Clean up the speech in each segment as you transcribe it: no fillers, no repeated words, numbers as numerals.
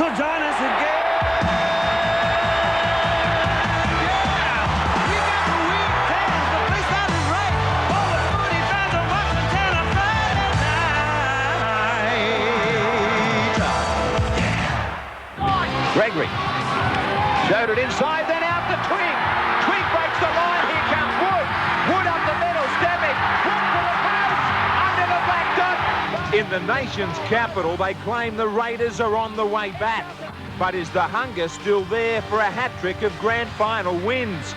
So join us again. Gregory showed it inside, then out to Twig. Twig breaks the line. Here comes Wood. Wood up the middle, stepping. Wood for the post, under the black dot. In the nation's capital, they claim the Raiders are on the way back. But is the hunger still there for a hat-trick of grand final wins?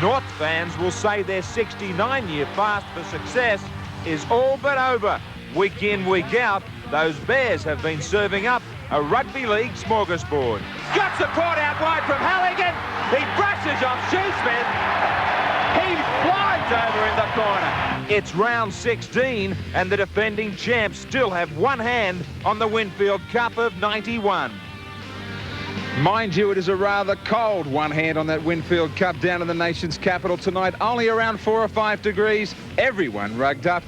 North fans will say their 69-year fast for success is all but over. Week in, week out, those Bears have been serving up a rugby league smorgasbord. Got support out wide from Halligan. He brushes off Shoesmith. He flies over in the corner. It's round 16 and the defending champs still have one hand on the Winfield Cup of 91. Mind you, it is a rather cold one hand on that Winfield Cup down in the nation's capital tonight. Only around 4 or 5 degrees. Everyone rugged up.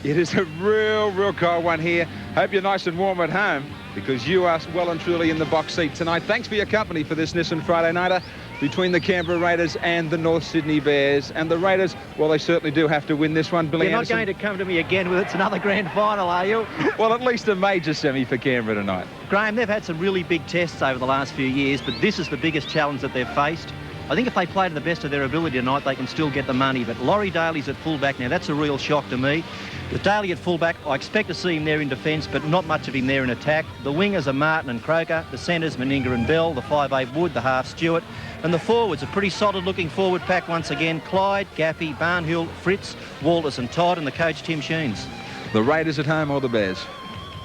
It is a real cold one here. Hope you're nice and warm at home, because you are well and truly in the box seat tonight. Thanks for your company for this Nissan Friday Nighter between the Canberra Raiders and the North Sydney Bears. And the Raiders, well, they certainly do have to win this one. Billy You're not Anderson, going to come to me again with it's another grand final, are you? well, at least a major semi for Canberra tonight. Graham, they've had some really big tests over the last few years, but this is the biggest challenge that they've faced. I think if they play to the best of their ability tonight, they can still get the money. But Laurie Daly's at fullback now. That's a real shock to me. With Daly at fullback, I expect to see him there in defence, but not much of him there in attack. The wingers are Martin and Croker, the centres Meninga and Bell, the 5'8" Wood, the half Stewart, and the forwards, a pretty solid-looking forward pack once again. Clyde, Gaffey, Barnhill, Fritz, Walters and Todd, and the coach Tim Sheens. The Raiders at home or the Bears?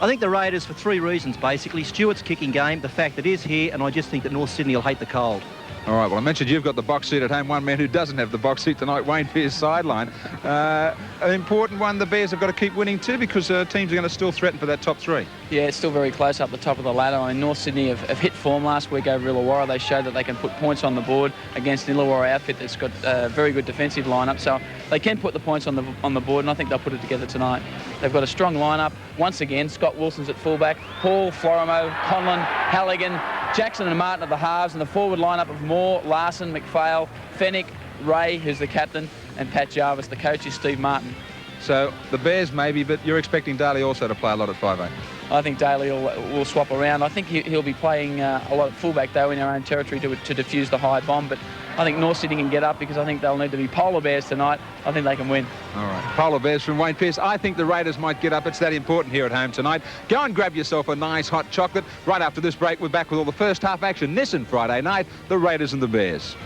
I think the Raiders for 3 reasons, basically. Stewart's kicking game, the fact that it is here, and I just think that North Sydney will hate the cold. All right, well, I mentioned you've got the box seat at home. One man who doesn't have the box seat tonight, Wayne Pearce, sideline. An important one, the Bears have got to keep winning too, because teams are going to still threaten for that top 3. Yeah, it's still very close up the top of the ladder. I mean, North Sydney have hit form last week over Illawarra. They showed that they can put points on the board against an Illawarra outfit that's got a very good defensive lineup. So they can put the points on the board, and I think they'll put it together tonight. They've got a strong lineup. Once again, Scott Wilson's at fullback, Hall, Florimo, Conlon, Halligan, Jackson and Martin at the halves, and the forward lineup of Moore, Larson, McPhail, Fennick, Ray, who's the captain, and Pat Jarvis. The coach is Steve Martin. So the Bears maybe, but you're expecting Daly also to play a lot at 5'8". I think Daly will swap around. I think he'll be playing a lot of fullback, though, in our own territory to defuse the high bomb. But I think North Sydney can get up, because I think they'll need to be polar bears tonight. I think they can win. All right. Polar bears from Wayne Pearce. I think the Raiders might get up. It's that important here at home tonight. Go and grab yourself a nice hot chocolate. Right after this break, we're back with all the first half action. Nissan Friday night, the Raiders and the Bears.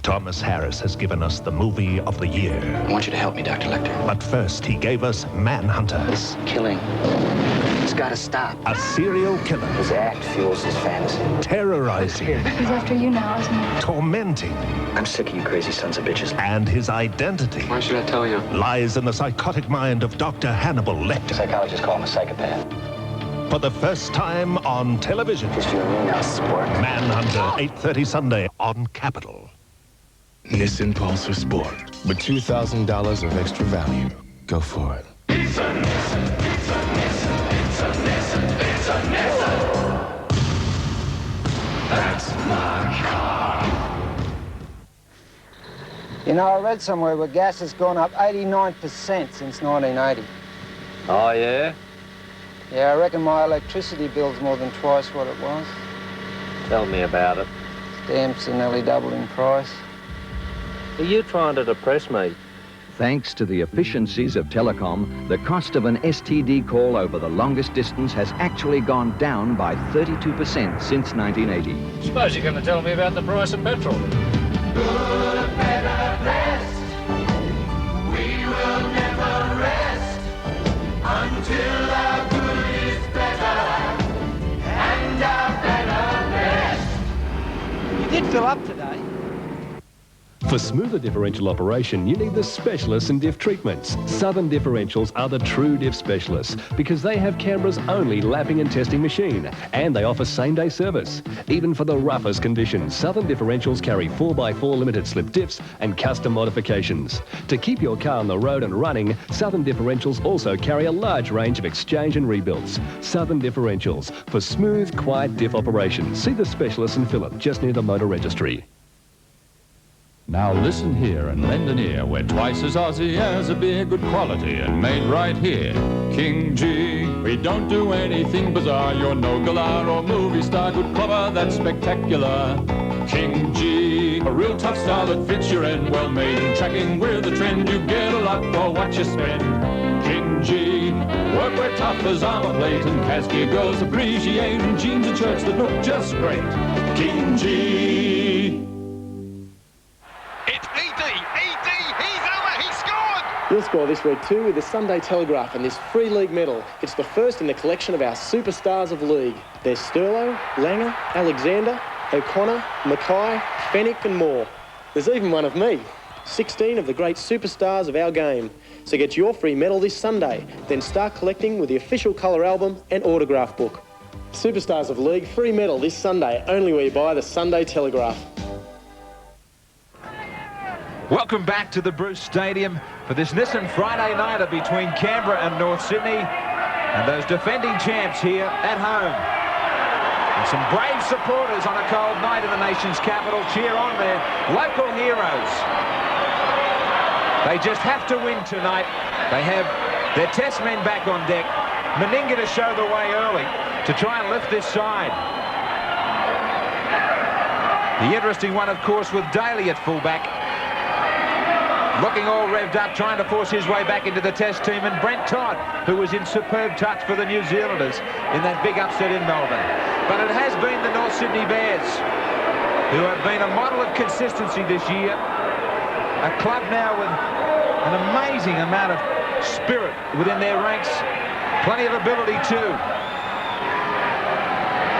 Thomas Harris has given us the movie of the year. I want you to help me, Dr. Lecter. But first, he gave us Manhunter. This killing, it's got to stop. A serial killer. His act fuels his fantasy. Terrorizing. He's after you now, isn't he? Tormenting. I'm sick of you crazy sons of bitches. And his identity. Why should I tell you? Lies in the psychotic mind of Dr. Hannibal Lecter. Psychologists call him a psychopath. For the first time on television. Just you and me now, sport. Manhunter, 8:30 Sunday on Capitol. Nissan Pulsar Sport. With $2,000 of extra value. Go for it. It's a Nissan, it's a Nissan, it's a Nissan, it's a Nissan. That's my car. You know, I read somewhere where gas has gone up 89% since 1980. Oh, yeah? Yeah, I reckon my electricity bill's more than twice what it was. Tell me about it. Stamps are nearly doubled in price. Are you trying to depress me? Thanks to the efficiencies of telecom, the cost of an STD call over the longest distance has actually gone down by 32% since 1980. Suppose you're going to tell me about the price of petrol. Good, better, best. We will never rest until our good is better and our better best. You did fill up today. For smoother differential operation, you need the specialists in diff treatments. Southern Differentials are the true diff specialists because they have Canberra's only lapping and testing machine, and they offer same-day service. Even for the roughest conditions, Southern Differentials carry 4x4 limited slip diffs and custom modifications. To keep your car on the road and running, Southern Differentials also carry a large range of exchange and rebuilds. Southern Differentials for smooth, quiet diff operation. See the specialist in Phillip, just near the motor registry. Now listen here and lend an ear. We're twice as Aussie as a beer, good quality and made right here. King G. We don't do anything bizarre. You're no galah or movie star. Good cover, that's spectacular. King G. A real tough style that fits your end. Well made and tracking with the trend. You get a lot for what you spend. King G. Workwear tough as armor plate and Caskia girls appreciate. And jeans and shirts that look just great. King G. You'll score this week too with the Sunday Telegraph and this free league medal. It's the first in the collection of our superstars of league. There's Sterlo, Langer, Alexander, O'Connor, Mackay, Fennick and more. There's even one of me. 16 of the great superstars of our game. So get your free medal this Sunday, then start collecting with the official colour album and autograph book. Superstars of League free medal this Sunday, only where you buy the Sunday Telegraph. Welcome back to the Bruce Stadium for this Nissan Friday nighter between Canberra and North Sydney, and those defending champs here at home. And some brave supporters on a cold night in the nation's capital cheer on their local heroes. They just have to win tonight. They have their test men back on deck. Meninga to show the way early to try and lift this side. The interesting one, of course, with Daly at fullback. Looking all revved up, trying to force his way back into the test team, and Brent Todd, who was in superb touch for the New Zealanders in that big upset in Melbourne. But it has been the North Sydney Bears who have been a model of consistency this year. A club now with an amazing amount of spirit within their ranks. Plenty of ability too.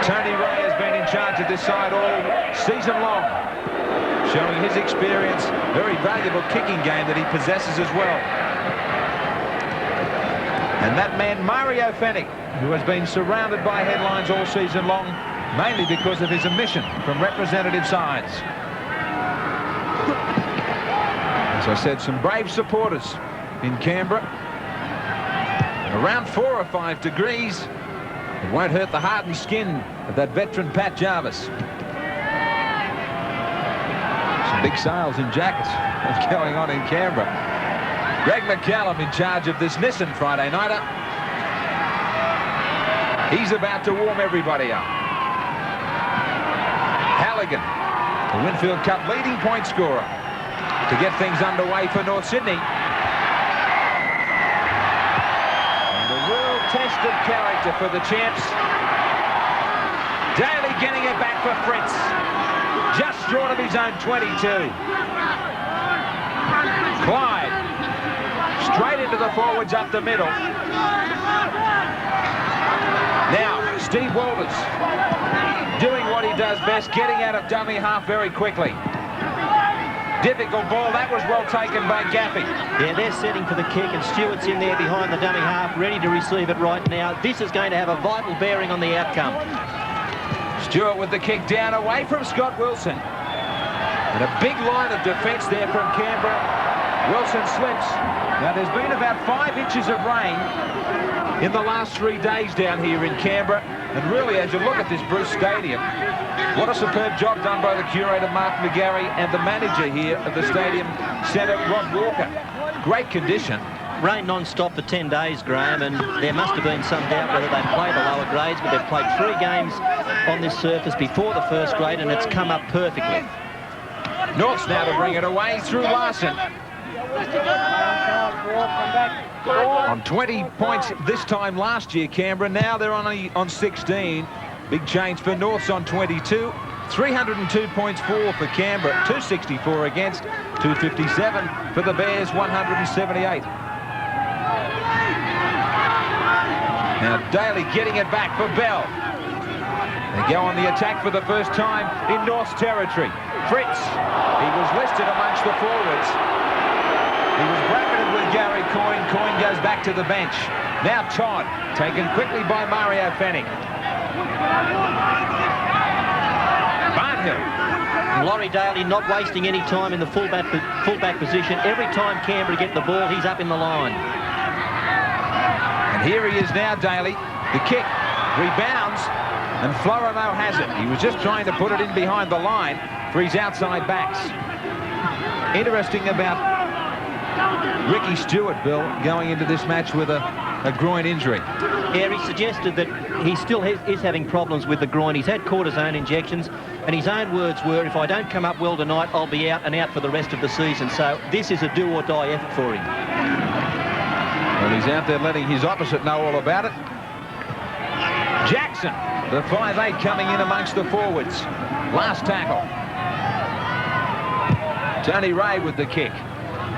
Tony Ray has been in charge of this side all season long, showing his experience, very valuable kicking game that he possesses as well. And that man, Mario Fennick, who has been surrounded by headlines all season long, mainly because of his omission from representative sides. As I said, some brave supporters in Canberra. Around 4 or 5 degrees. It won't hurt the heart and skin of that veteran Pat Jarvis. Big sales in jackets going on in Canberra. Greg McCallum in charge of this Nissan Friday nighter. He's about to warm everybody up. Halligan, the Winfield Cup leading point scorer, to get things underway for North Sydney. And a real test of character for the champs. Daly getting it back for Fritz. Just short of his own 22. Clyde, straight into the forwards up the middle. Now, Steve Walters, doing what he does best, getting out of dummy half very quickly. Difficult ball, that was well taken by Gaffey. Yeah, they're setting for the kick, and Stewart's in there behind the dummy half, ready to receive it right now. This is going to have a vital bearing on the outcome. Stewart with the kick down away from Scott Wilson. And a big line of defence there from Canberra. Wilson slips. Now there's been about 5 inches of rain in the last 3 days down here in Canberra. And really, as you look at this Bruce Stadium, what a superb job done by the curator Mark McGarry and the manager here of the stadium centre, Rod Walker. Great condition. Rain non-stop for 10 days, Graham, and there must have been some doubt whether they'd play the lower grades, but they've played 3 games on this surface before the first grade, and it's come up perfectly. North's now to bring it away through Larson. On 20 points this time last year, Canberra. Now they're on 16. Big change for North's on 22. 302 points for Canberra, 264 against, 257 for the Bears, 178. Now Daly getting it back for Bell. They go on the attack for the first time in North's territory. Fritz, he was listed amongst the forwards. He was bracketed with Gary Coyne. Coyne goes back to the bench. Now Todd, taken quickly by Mario Fennick. Barnhill. Laurie Daly not wasting any time in the fullback position. Every time Canberra get the ball, he's up in the line. And here he is now, Daly. The kick rebounds, and Florimo has it. He was just trying to put it in behind the line for his outside backs. Interesting about Ricky Stewart, Bill, going into this match with a groin injury. Yeah, he suggested that he still is having problems with the groin. He's had cortisone injections, and his own words were, if I don't come up well tonight, I'll be out and out for the rest of the season. So this is a do-or-die effort for him. Well, he's out there letting his opposite know all about it. Jackson, the 5'8", coming in amongst the forwards. Last tackle. Tony Ray with the kick.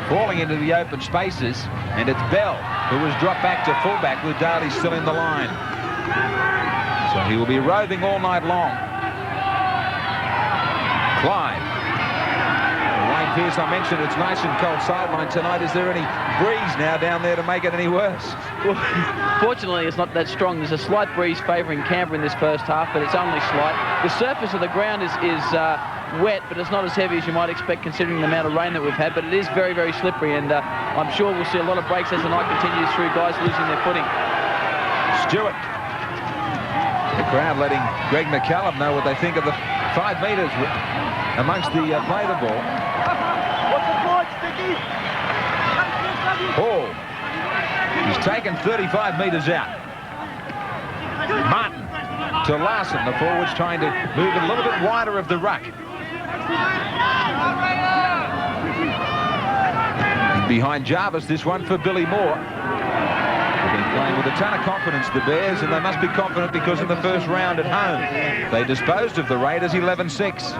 Falling into the open spaces, and it's Bell who was dropped back to fullback with Daly still in the line. So he will be roving all night long. Clyde. Wayne Pearce, I mentioned it's nice and cold sideline tonight. Is there any breeze now down there to make it any worse? Well, fortunately, it's not that strong. There's a slight breeze favouring Canberra in this first half, but it's only slight. The surface of the ground is wet, but it's not as heavy as you might expect considering the amount of rain that we've had, but it is very, very slippery, and I'm sure we'll see a lot of breaks as the night continues through, guys losing their footing. Stewart. The crowd letting Greg McCallum know what they think of the 5 metres amongst the play the ball. What's the point, Sticky? Hall. He's taken 35 metres out. Martin to Larson, the forwards trying to move a little bit wider of the ruck. Behind Jarvis, this one for Billy Moore. They've been playing with a ton of confidence, the Bears, and they must be confident because in the first round at home, they disposed of the Raiders 11-6.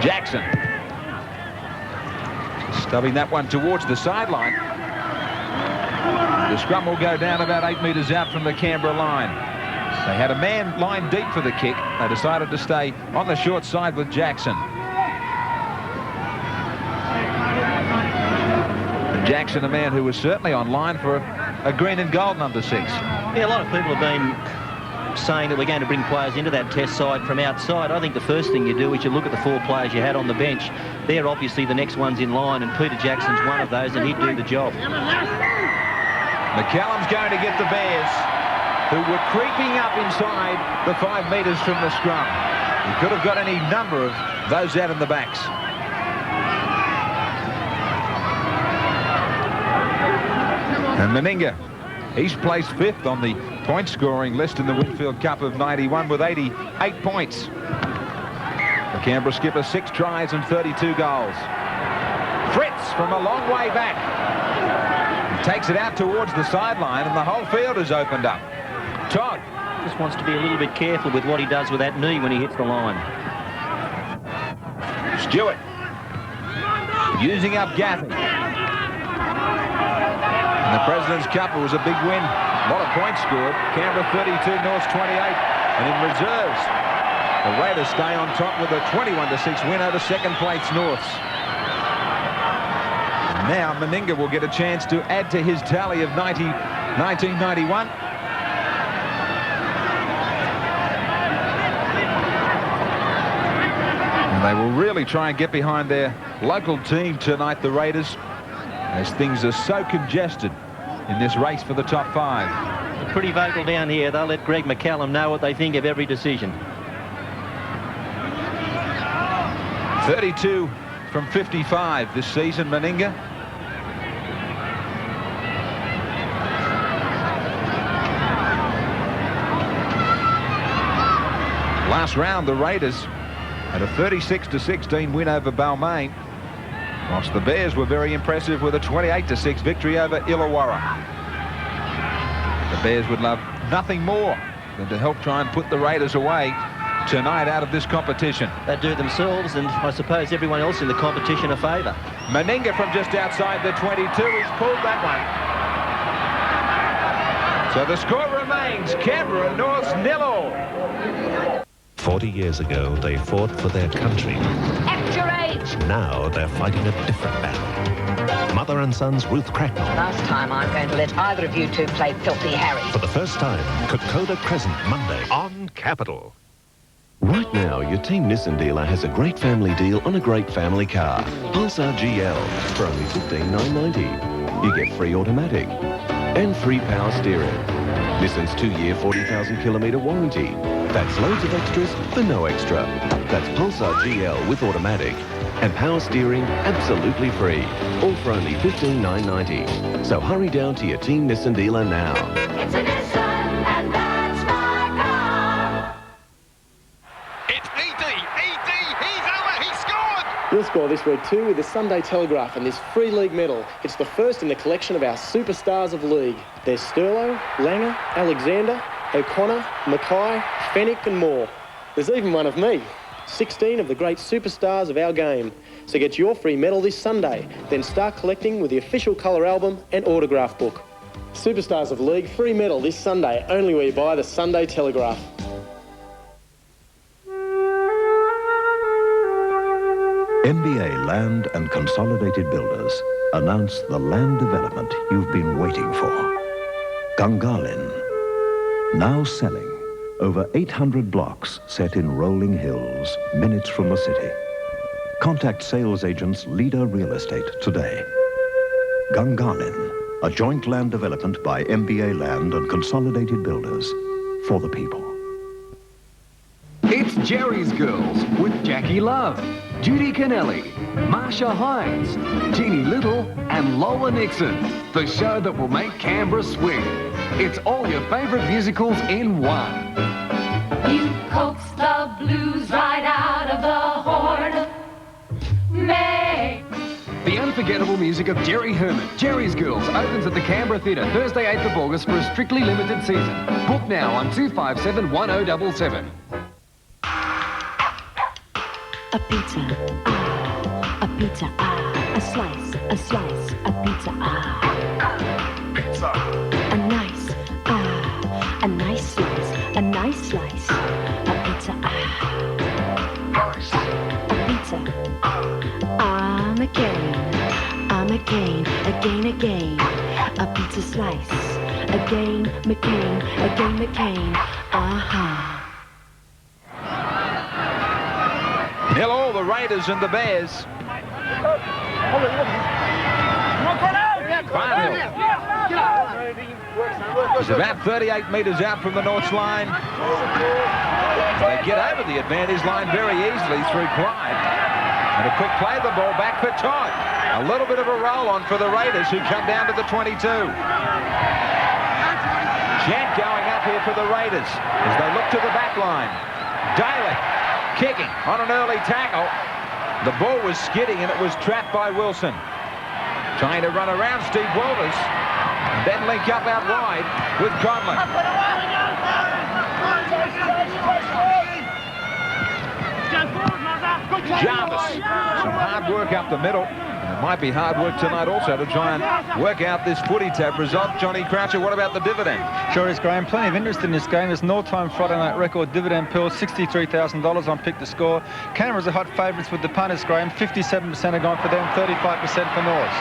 Jackson. Stubbing that one towards the sideline. The scrum will go down about 8 metres out from the Canberra line. They had a man line deep for the kick. They decided to stay on the short side with Jackson. And Jackson, a man who was certainly on line for a green and gold number 6. Yeah, a lot of people have been saying that we're going to bring players into that test side from outside. I think the first thing you do is you look at the 4 players you had on the bench. They're obviously the next ones in line, and Peter Jackson's one of those, and he'd do the job. McCallum's going to get the Bears, who were creeping up inside the 5 metres from the scrum. He could have got any number of those out in the backs. And Meninga, he's placed 5th on the point scoring list in the Winfield Cup of 91 with 88 points. The Canberra skipper 6 tries and 32 goals. Fritz from a long way back. He takes it out towards the sideline, and the whole field is opened up. Todd just wants to be a little bit careful with what he does with that knee when he hits the line. Stewart using up Gaffey. And the President's Cup, it was a big win. A lot of points scored. Canberra 32, Norths 28. And in reserves, the Raiders stay on top with a 21-6 win over second place Norths. And now Meninga will get a chance to add to his tally of 1991. And they will really try and get behind their local team tonight, the Raiders, as things are so congested in this race for the top 5. They're pretty vocal down here. They'll let Greg McCallum know what they think of every decision. 32 from 55 this season, Meninga. Last round, the Raiders had a 36-16 win over Balmain, whilst the Bears were very impressive with a 28-6 victory over Illawarra. The Bears would love nothing more than to help try and put the Raiders away tonight out of this competition. They do themselves, and I suppose everyone else in the competition a favour. Meninga from just outside the 22. He's pulled that one. So the score remains Canberra Norths 0-0. 40 years ago, they fought for their country. Act your age! Now they're fighting a different battle. Mother and sons Ruth Cracknell. Last time I'm going to let either of you two play Filthy Harry. For the first time, Kokoda Crescent, Monday on Capital. Right now, your Team Nissan dealer has a great family deal on a great family car. Pulsar GL for only $15,990. You get free automatic and free power steering. Nissan's 2-year, 40,000 kilometre warranty. That's loads of extras for no extra. That's Pulsar GL with automatic and power steering absolutely free. All for only $15,990. So hurry down to your Team Nissan dealer now. It's a Nissan, and that's my car. It's ED, he's over, he scored! We'll score this week too with the Sunday Telegraph and this free league medal. It's the first in the collection of our superstars of league. There's Sterlo, Langer, Alexander, O'Connor, Mackay, Fennick and more. There's even one of me. 16 of the great superstars of our game. So get your free medal this Sunday, then start collecting with the official colour album and autograph book. Superstars of League free medal this Sunday, only where you buy the Sunday Telegraph. MBA Land and Consolidated Builders announce the land development you've been waiting for. Gungahlin, now selling. Over 800 blocks set in rolling hills, minutes from the city. Contact sales agents Leader Real Estate today. Gungahlin, a joint land development by MBA Land and Consolidated Builders for the people. It's Jerry's Girls with Jackie Love, Judy Kennelly, Marsha Hines, Jeannie Little and Lola Nixon. The show that will make Canberra swing. It's all your favourite musicals in one. You coax the blues right out of the horn. Make The unforgettable music of Jerry Herman, Jerry's Girls, opens at the Canberra Theatre Thursday 8th of August for a strictly limited season. Book now on 257 1077. A pizza, a pizza, a slice, a pizza, pizza. A nice slice, a nice slice, a pizza, a pizza. I'm a cane, again, a pizza slice, again, McCain, aha. Nil all, the Raiders and the Bears. Barnhill is about 38 metres out from the Norths line. They get over the advantage line very easily through Clyde. And a quick play, the ball back for Todd. A little bit of a roll on for the Raiders, who come down to the 22. Gent going up here for the Raiders as they look to the back line. Daly kicking on an early tackle. The ball was skidding and it was trapped by Wilson. Trying to run around Steve Walters and then link up out wide with Conlon. Jarvis, some hard work up the middle. And it might be hard work tonight also to try and work out this footy tab result. Johnny Croucher, what about the dividend? Sure is, Graham. Plenty of interest in this game. There's an all-time Friday night record dividend pool, $63,000 on pick to score. Canberra's are hot favourites with the punters, Graham. 57% are gone for them, 35% for Norths.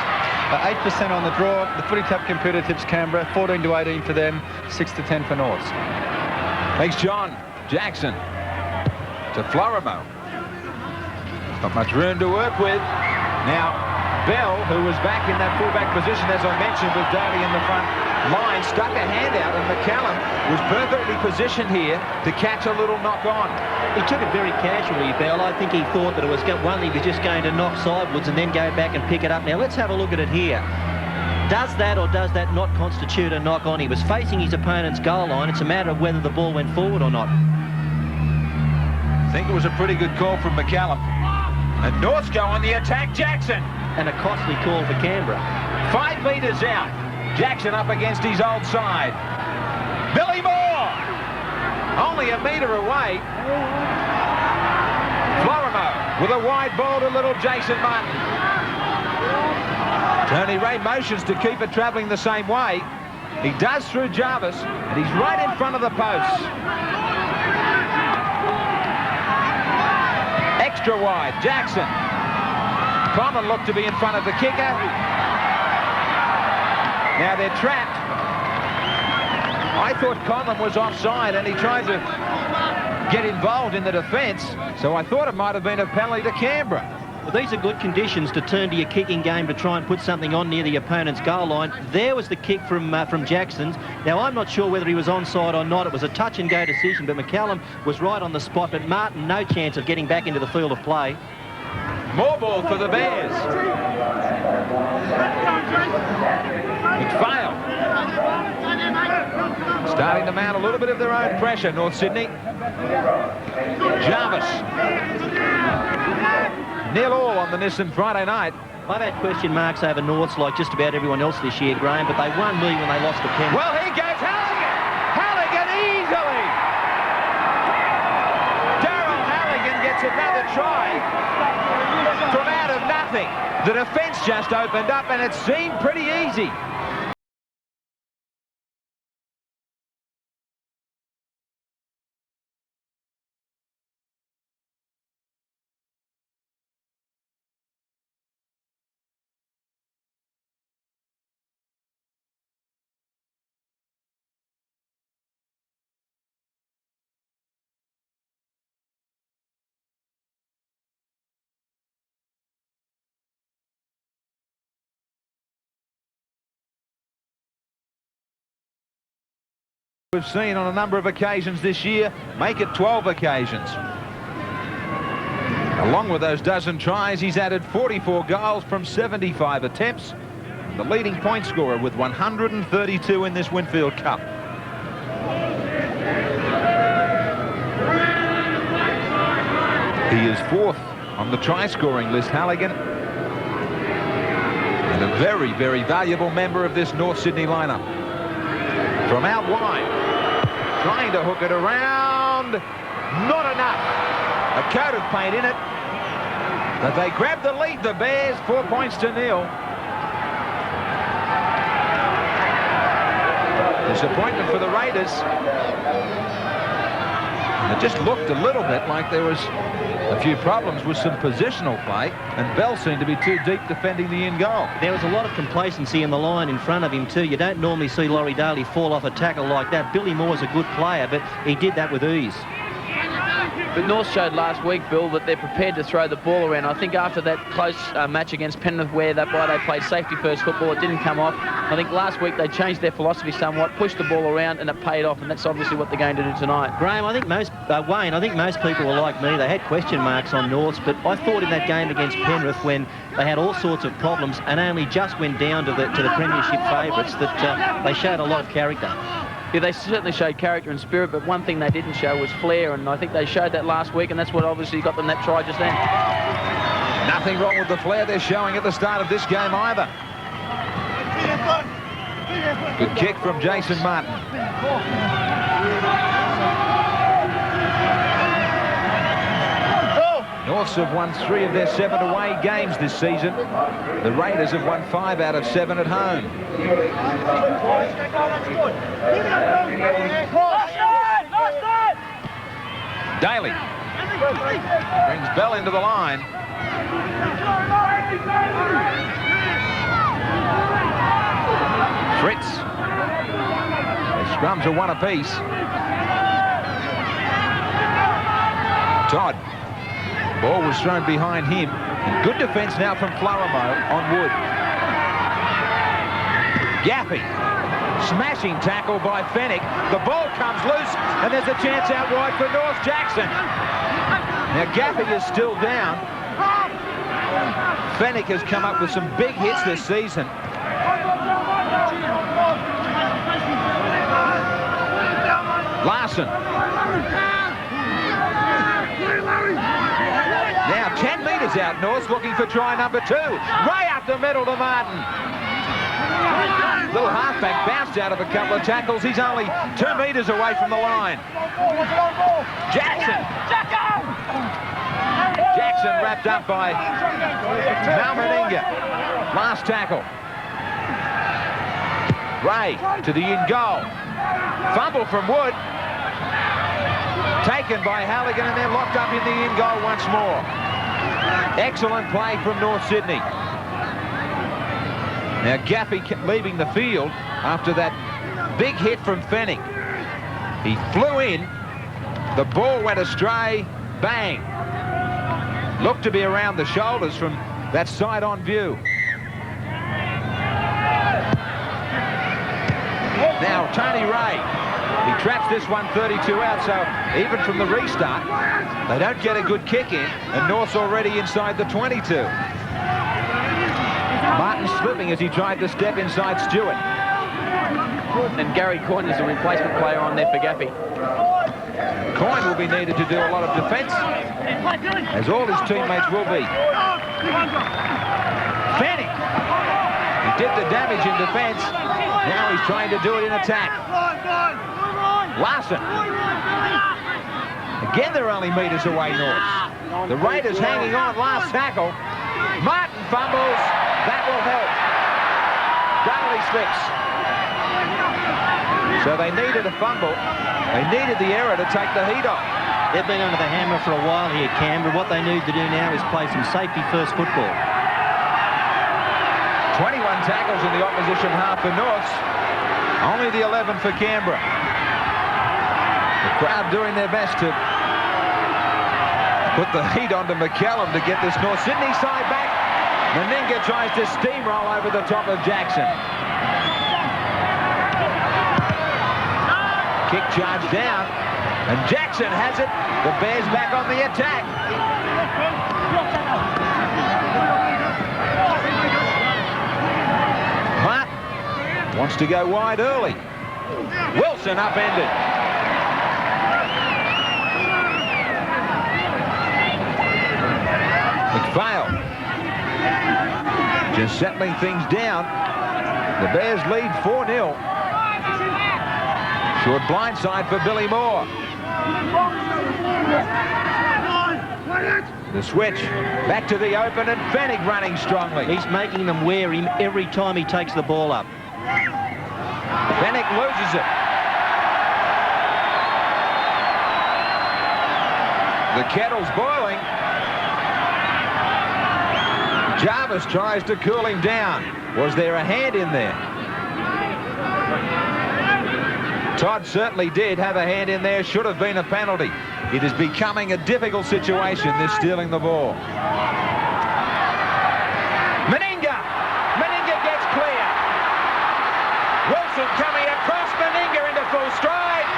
8% on the draw. The footy tab computer tips Canberra, 14-18 for them, 6-10 for Norths. Thanks, John. Jackson to Florimo. Not much room to work with. Now, Bell, who was back in that fullback position, as I mentioned, with Daly in the front line, stuck a hand out, and McCallum was perfectly positioned here to catch a little knock on. He took it very casually, Bell. I think he thought that it was one he was just going to knock sidewards and then go back and pick it up. Now, let's have a look at it here. Does that or does that not constitute a knock on? He was facing his opponent's goal line. It's a matter of whether the ball went forward or not. I think it was a pretty good call from McCallum. And Norths go on the attack, Jackson. And a costly call for Canberra. 5 metres out. Jackson up against his old side. Billy Moore! Only a metre away. Florimo with a wide ball to little Jason Martin. Tony Ray motions to keep it travelling the same way. He does through Jarvis, and he's right in front of the posts. extra wide. Jackson. Conlon looked to be in front of the kicker. Now they're trapped. I thought Conlon was offside and he tried to get involved in the defence, so I thought it might have been a penalty to Canberra. Well, these are good conditions to turn to your kicking game to try and put something on near the opponent's goal line. There was the kick from Jackson's. Now, I'm not sure whether he was onside or not. It was a touch-and-go decision, but McCallum was right on the spot, but Martin, no chance of getting back into the field of play. More ball for the Bears. McPhail. Starting to mount a little bit of their own pressure, North Sydney. Jarvis. 0-0 on the Nissan Friday night. I've had question marks over Norths like just about everyone else this year, Graham, but they won me when they lost to Penn. Well, here goes Halligan. Halligan easily. Daryl Halligan gets another try from out of nothing. The defence just opened up and it seemed pretty easy. We've seen on a number of occasions this year, make it 12 occasions. Along with those dozen tries, he's added 44 goals from 75 attempts. The leading point scorer with 132 in this Winfield Cup. He is 4th on the try-scoring list, Halligan. And a very, very valuable member of this North Sydney lineup. From out wide. Trying to hook it around. Not enough. A coat of paint in it. But they grab the lead, the Bears, 4 points to 0. Disappointment for the Raiders. It just looked a little bit like there was a few problems with some positional play, and Bell seemed to be too deep defending the in goal. There was a lot of complacency in the line in front of him too. You don't normally see Laurie Daly fall off a tackle like that. Billy Moore's a good player, but he did that with ease. But North showed last week, Bill, that they're prepared to throw the ball around. I think after that close match against Penrith where they played safety-first football, it didn't come off. I think last week they changed their philosophy somewhat, pushed the ball around, and it paid off, and that's obviously what they're going to do tonight. Graham, I think most people were like me. They had question marks on Norths, but I thought in that game against Penrith when they had all sorts of problems and only just went down to the premiership favourites that they showed a lot of character. Yeah, they certainly showed character and spirit, but one thing they didn't show was flair, and I think they showed that last week, and that's what obviously got them that try just then. Nothing wrong with the flair they're showing at the start of this game either. Good kick from Jason Martin. Norths have won 3 of their 7 away games this season. The Raiders have won 5 out of 7 at home. Daly brings Bell into the line. Fritz. The scrums are 1 apiece. Todd. Ball was thrown behind him. And good defence now from Florimo on Wood. Gaffey. Smashing tackle by Fennick. The ball comes loose and there's a chance out wide for North. Jackson. Now Gaffey is still down. Fennick has come up with some big hits this season. Larson. Now 10 metres out North, looking for try number 2. Right up the middle to Martin. Little halfback bounced out of a couple of tackles. He's only 2 metres away from the line. Jackson. Jackson wrapped up by Malmeninga. Last tackle. Ray to the in goal. Fumble from Wood. Taken by Halligan and then locked up in the in goal once more. Excellent play from North Sydney. Now Gaffey leaving the field after that big hit from Fennick. He flew in. The ball went astray. Bang. Looked to be around the shoulders from that side-on view. Now Tony Ray. He traps this one 32 out, so even from the restart, they don't get a good kick in, and North's already inside the 22. Martin slipping as he tried to step inside Stewart. And Gary Coyne is a replacement player on there for Gaffey. Coyne will be needed to do a lot of defence, as all his teammates will be. Fanning. He did the damage in defence. Now he's trying to do it in attack. Larson. Again, they're only metres away, North. The Raiders hanging on. Last tackle. Martin fumbles. That will help. Daly slips. So they needed a fumble. They needed the error to take the heat off. They've been under the hammer for a while here, Canberra. What they need to do now is play some safety-first football. 21 tackles in the opposition half for Norths. Only the 11 for Canberra. The crowd doing their best to put the heat onto McCallum to get this North Sydney side back. Meninga tries to steamroll over the top of Jackson. Kick charge down, and Jackson has it. The Bears back on the attack. Martin wants to go wide early. Wilson upended. McPhail just settling things down. The Bears lead 4-0. Short blindside for Billy Moore. The switch back to the open, and Fennick running strongly. He's making them wear him every time he takes the ball up. Fennick loses it. The kettle's boiling. Jarvis tries to cool him down. Was there a hand in there? Todd certainly did have a hand in there. Should have been a penalty. It is becoming a difficult situation, this stealing the ball. Meninga! Meninga gets clear. Wilson coming across, Meninga into full stride.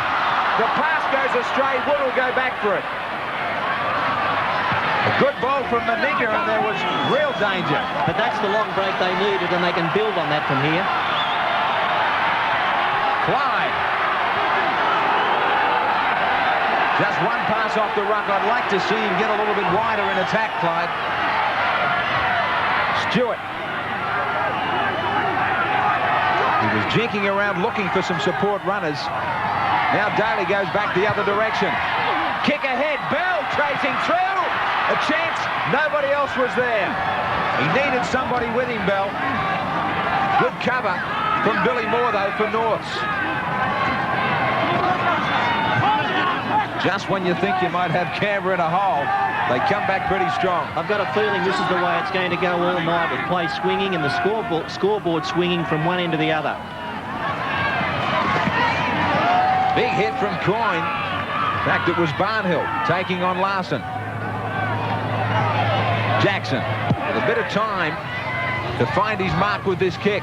The pass goes astray. Wood will go back for it. A good ball from Meninga, and there was real danger. But that's the long break they needed, and they can build on that from here. Clyde. Just one pass off the ruck. I'd like to see him get a little bit wider in attack, Clyde. Stewart. He was jinking around looking for some support runners. Now Daly goes back the other direction. Kick ahead. Bell chasing through. A chance. Nobody else was there. He needed somebody with him, Bell. Good cover from Billy Moore, though, for Norths. Just when you think you might have Canberra in a hole, they come back pretty strong. I've got a feeling this is the way it's going to go all night, with play swinging and the scoreboard swinging from one end to the other. Big hit from Coyne. In fact, it was Barnhill taking on Larson. Jackson with a bit of time to find his mark with this kick.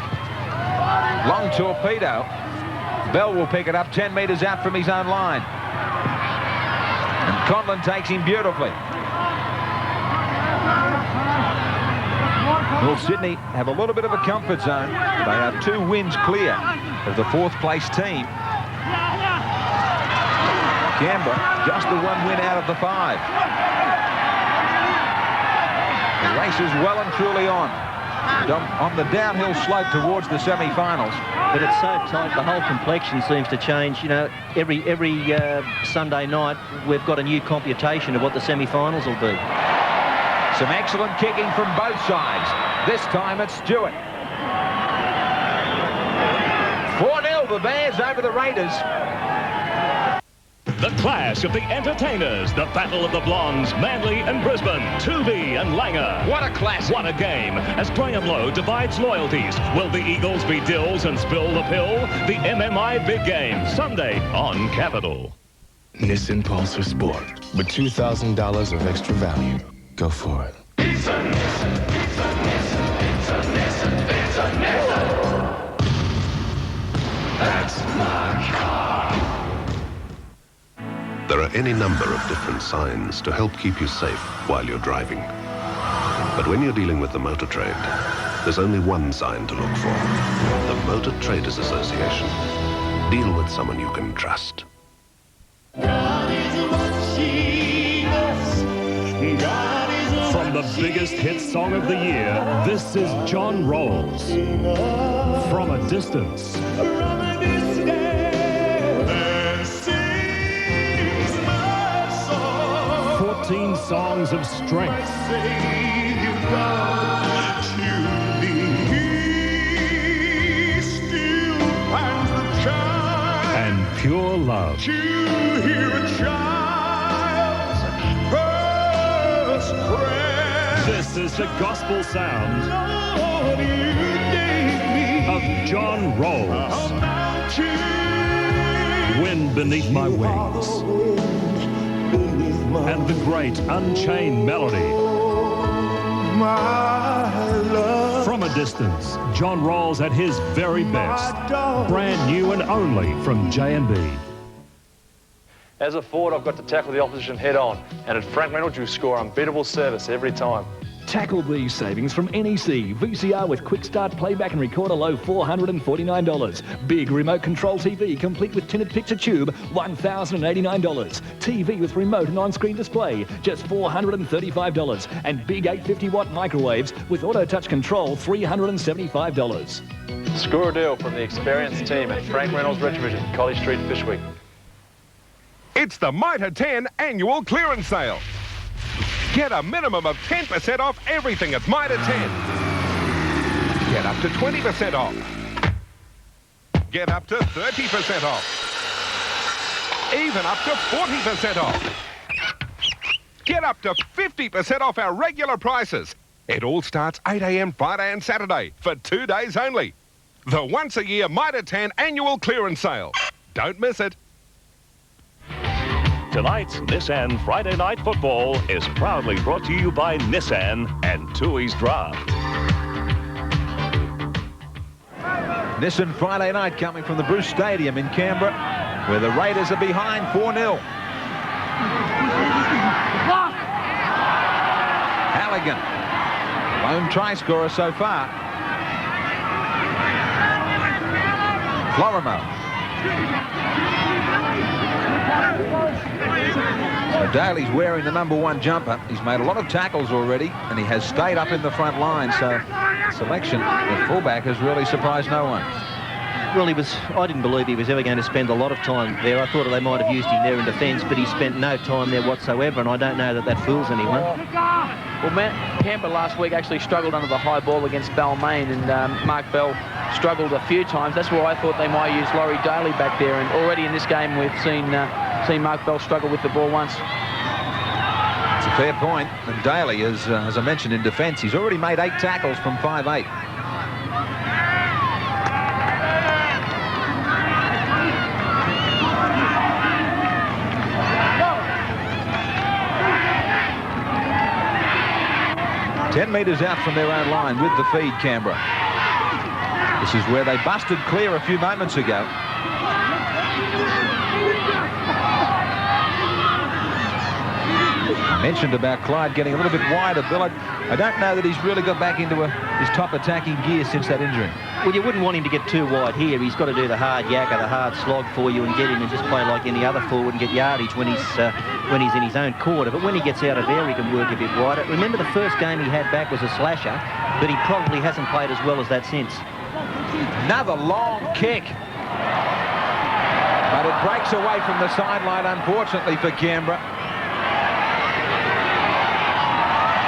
Long torpedo. Bell will pick it up 10 metres out from his own line. And Conlon takes him beautifully. North Sydney have a little bit of a comfort zone. They are 2 wins clear of the 4th place team. Canberra just the 1 win out of the 5. The race is well and truly on the downhill slope towards the semi-finals. But it's so tight, the whole complexion seems to change. You know, every Sunday night, we've got a new computation of what the semi-finals will be. Some excellent kicking from both sides. This time it's Stewart. 4-0, the Bears over the Raiders. The clash of the entertainers, the battle of the Blondes, Manly and Brisbane, Toovey and Langer. What a clash! What a game, as Graham Lowe divides loyalties. Will the Eagles be Dills and spill the pill? The MMI Big Game, Sunday on Capital. Nissan Pulsar Sport, with $2,000 of extra value. Go for it. It's a Nissan, it's a Nissan, it's a Nissan, it's a Nissan. That's my car. There are any number of different signs to help keep you safe while you're driving. But when you're dealing with the motor trade, there's only one sign to look for. The Motor Traders Association. Deal with someone you can trust. God is watching us. God is From the biggest hit song of the year, this is John Rolls. From a Distance. From a distance, there sings my soul. 14 songs of strength. Savior God, to thee still finds the child. And pure love. To hear a child's first prayer. This is the gospel sound Lord, you gave me of John Rolls. a mountain. Wind Beneath My Wings. And the great Unchained Melody. My love. From a Distance, John Rolls at his very best. Brand new and only from J&B. As a forward, I've got to tackle the opposition head on, and at Frank Reynolds, you score unbeatable service every time. Tackle these savings from NEC. VCR with quick start, playback and record a low $449. Big remote control TV complete with tinted picture tube, $1,089. TV with remote and on-screen display, just $435. And big 850-watt microwaves with auto-touch control, $375. Score a deal from the experienced team at Frank Reynolds Retrovision, College Street, Fishwick. It's the Mitre 10 annual clearance sale. Get a minimum of 10% off everything at Mitre 10. Get up to 20% off. Get up to 30% off. Even up to 40% off. Get up to 50% off our regular prices. It all starts 8 a.m. Friday and Saturday for 2 days only. The once-a-year Mitre 10 annual clearance sale. Don't miss it. Tonight's Nissan Friday Night Football is proudly brought to you by Nissan and Tooheys Draft. Nissan Friday night coming from the Bruce Stadium in Canberra, where the Raiders are behind 4-0. Halligan, lone try scorer so far. Florimo. So Daly's wearing the #1 jumper. He's made a lot of tackles already, and he has stayed up in the front line. So selection at fullback has really surprised no one. Well, I didn't believe he was ever going to spend a lot of time there. I thought they might have used him there in defence, but he spent no time there whatsoever, and I don't know that fools anyone. Well, Canberra last week actually struggled under the high ball against Balmain, and Mark Bell struggled a few times. That's why I thought they might use Laurie Daly back there, and already in this game we've seen Mark Bell struggle with the ball once. It's a fair point. And Daly, as I mentioned in defence, he's already made 8 tackles from 5'8". Ten metres out from their own line with the feed, Canberra. This is where they busted clear a few moments ago. I mentioned about Clyde getting a little bit wider, Bill. I don't know that he's really got back into his top attacking gear since that injury. Well, you wouldn't want him to get too wide here. He's got to do the hard yakka, the hard slog for you and get in and just play like any other forward and get yardage when he's in his own quarter. But when he gets out of there, he can work a bit wider. Remember, the first game he had back was a slasher, but he probably hasn't played as well as that since. Another long kick. But it breaks away from the sideline, unfortunately, for Canberra.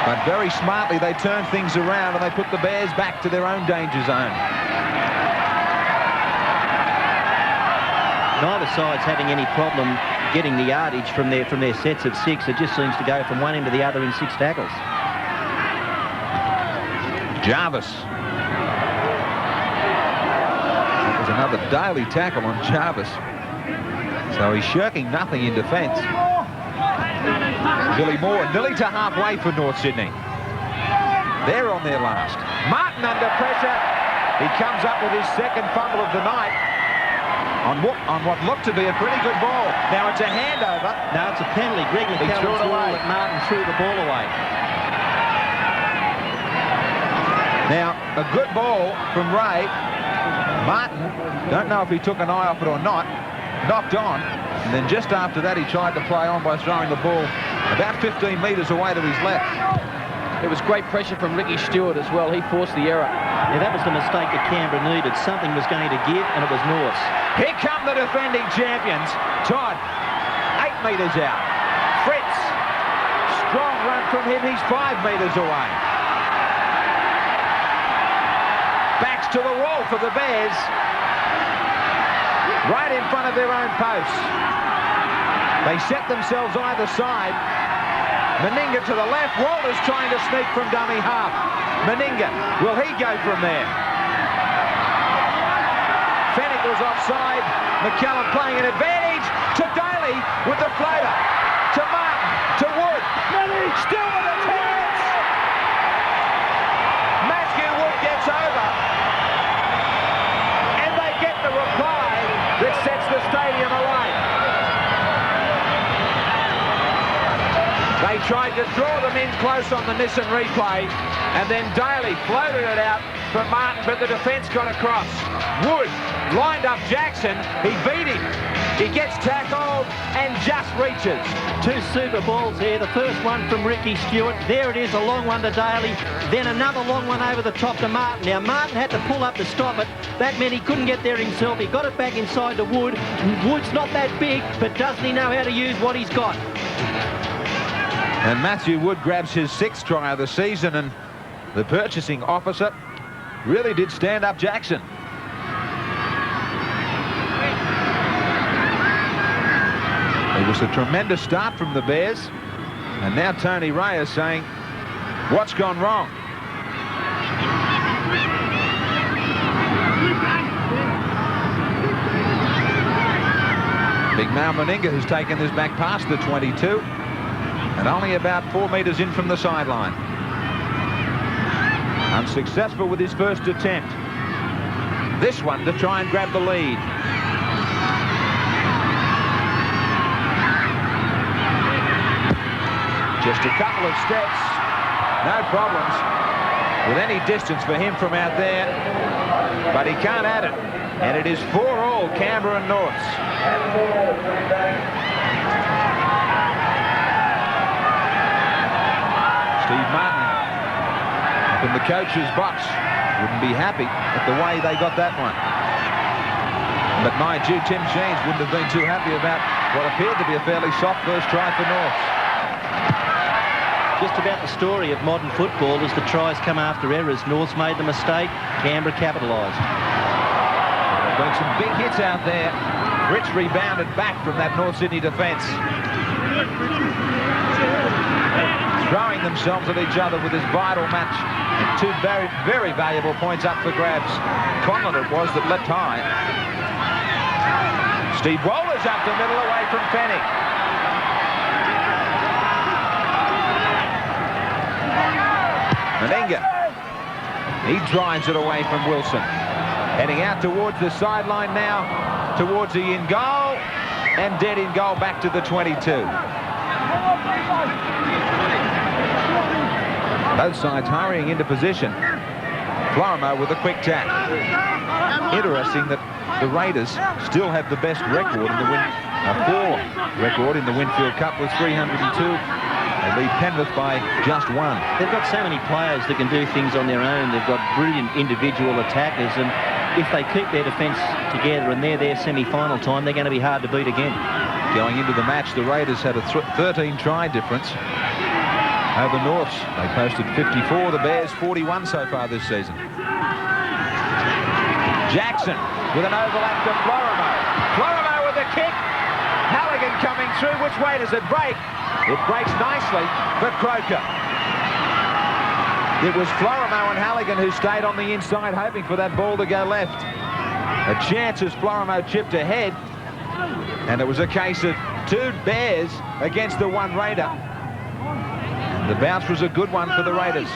But very smartly, they turn things around and they put the Bears back to their own danger zone. Neither side's having any problem getting the yardage from their sets of 6. It just seems to go from one end to the other in 6 tackles. Jarvis. That was another Daly tackle on Jarvis. So he's shirking nothing in defence. Billy Moore nearly to halfway for North Sydney. They're on their last. Martin under pressure. He comes up with his second fumble of the night on what looked to be a pretty good ball. Now it's a handover. No, it's a penalty. Greg McCallum threw it away. that Martin threw the ball away. Now, a good ball from Ray. Martin, don't know if he took an eye off it or not, knocked on, and then just after that he tried to play on by throwing the ball about 15 metres away to his left. It was great pressure from Ricky Stewart as well. He forced the error. Yeah, that was the mistake that Canberra needed. Something was going to give, and it was North's. Here come the defending champions. Todd, 8 metres out. Fritz, strong run from him. He's 5 metres away. Backs to the wall for the Bears. Right in front of their own posts. They set themselves either side. Meninga to the left. Walters trying to sneak from dummy half. Meninga, will he go from there? Fennick was offside. McCallum playing an advantage to Daly with the floater. To Martin, to Wood. Still with a chance. Matthew Wood gets over. And they get the reply that sets the stadium alight. They tried to draw them in close on the Nissan replay, and then Daly floated it out from Martin, but the defence got across. Wood lined up Jackson. He beat him. He gets tackled and just reaches. 2 super balls here. The first one from Ricky Stewart. There it is, a long one to Daly. Then another long one over the top to Martin. Now, Martin had to pull up to stop it. That meant he couldn't get there himself. He got it back inside to Wood. Wood's not that big, but doesn't he know how to use what he's got? And Matthew Wood grabs his 6th try of the season, and the purchasing officer really did stand up Jackson. It was a tremendous start from the Bears, and now Tony Ray is saying, what's gone wrong? Big Mal Meninga has taken this back past the 22 and only about 4 metres in from the sideline. Unsuccessful with his first attempt. This one to try and grab the lead. Just a couple of steps, no problems with any distance for him from out there, but he can't add it. And it is 4-all Canberra and Norths. Steve Martin up in the coach's box. Wouldn't be happy at the way they got that one. But mind you, Tim Sheens wouldn't have been too happy about what appeared to be a fairly soft first try for Norths. Just about the story of modern football as the tries come after errors. Norths made the mistake, Canberra capitalised. Been some big hits out there. Rich rebounded back from that North Sydney defence. Throwing themselves at each other with this vital match. And 2 very, very valuable points up for grabs. Conlon it was that leapt high. Steve Waller's up the middle away from Fennick. Meninga. He drives it away from Wilson. Heading out towards the sideline now, towards the in goal, and dead in goal back to the 22. Both sides hurrying into position. Florimo with a quick tap. Interesting that the Raiders still have the best record in the record in the Winfield Cup with 302. They lead Penrith by just 1. They've got so many players that can do things on their own. They've got brilliant individual attackers, and if they keep their defence together and they're their semi-final time, they're going to be hard to beat again. Going into the match, the Raiders had a 13 try difference over Norths. They posted 54, the Bears 41 so far this season. Jackson with an overlap to Florimo. Florimo with a kick. Halligan coming through. Which way does it break? It breaks nicely for Croker. It was Florimo and Halligan who stayed on the inside, hoping for that ball to go left. A chance as Florimo chipped ahead, and it was a case of 2 Bears against the 1 Raider. The bounce was a good one for the Raiders.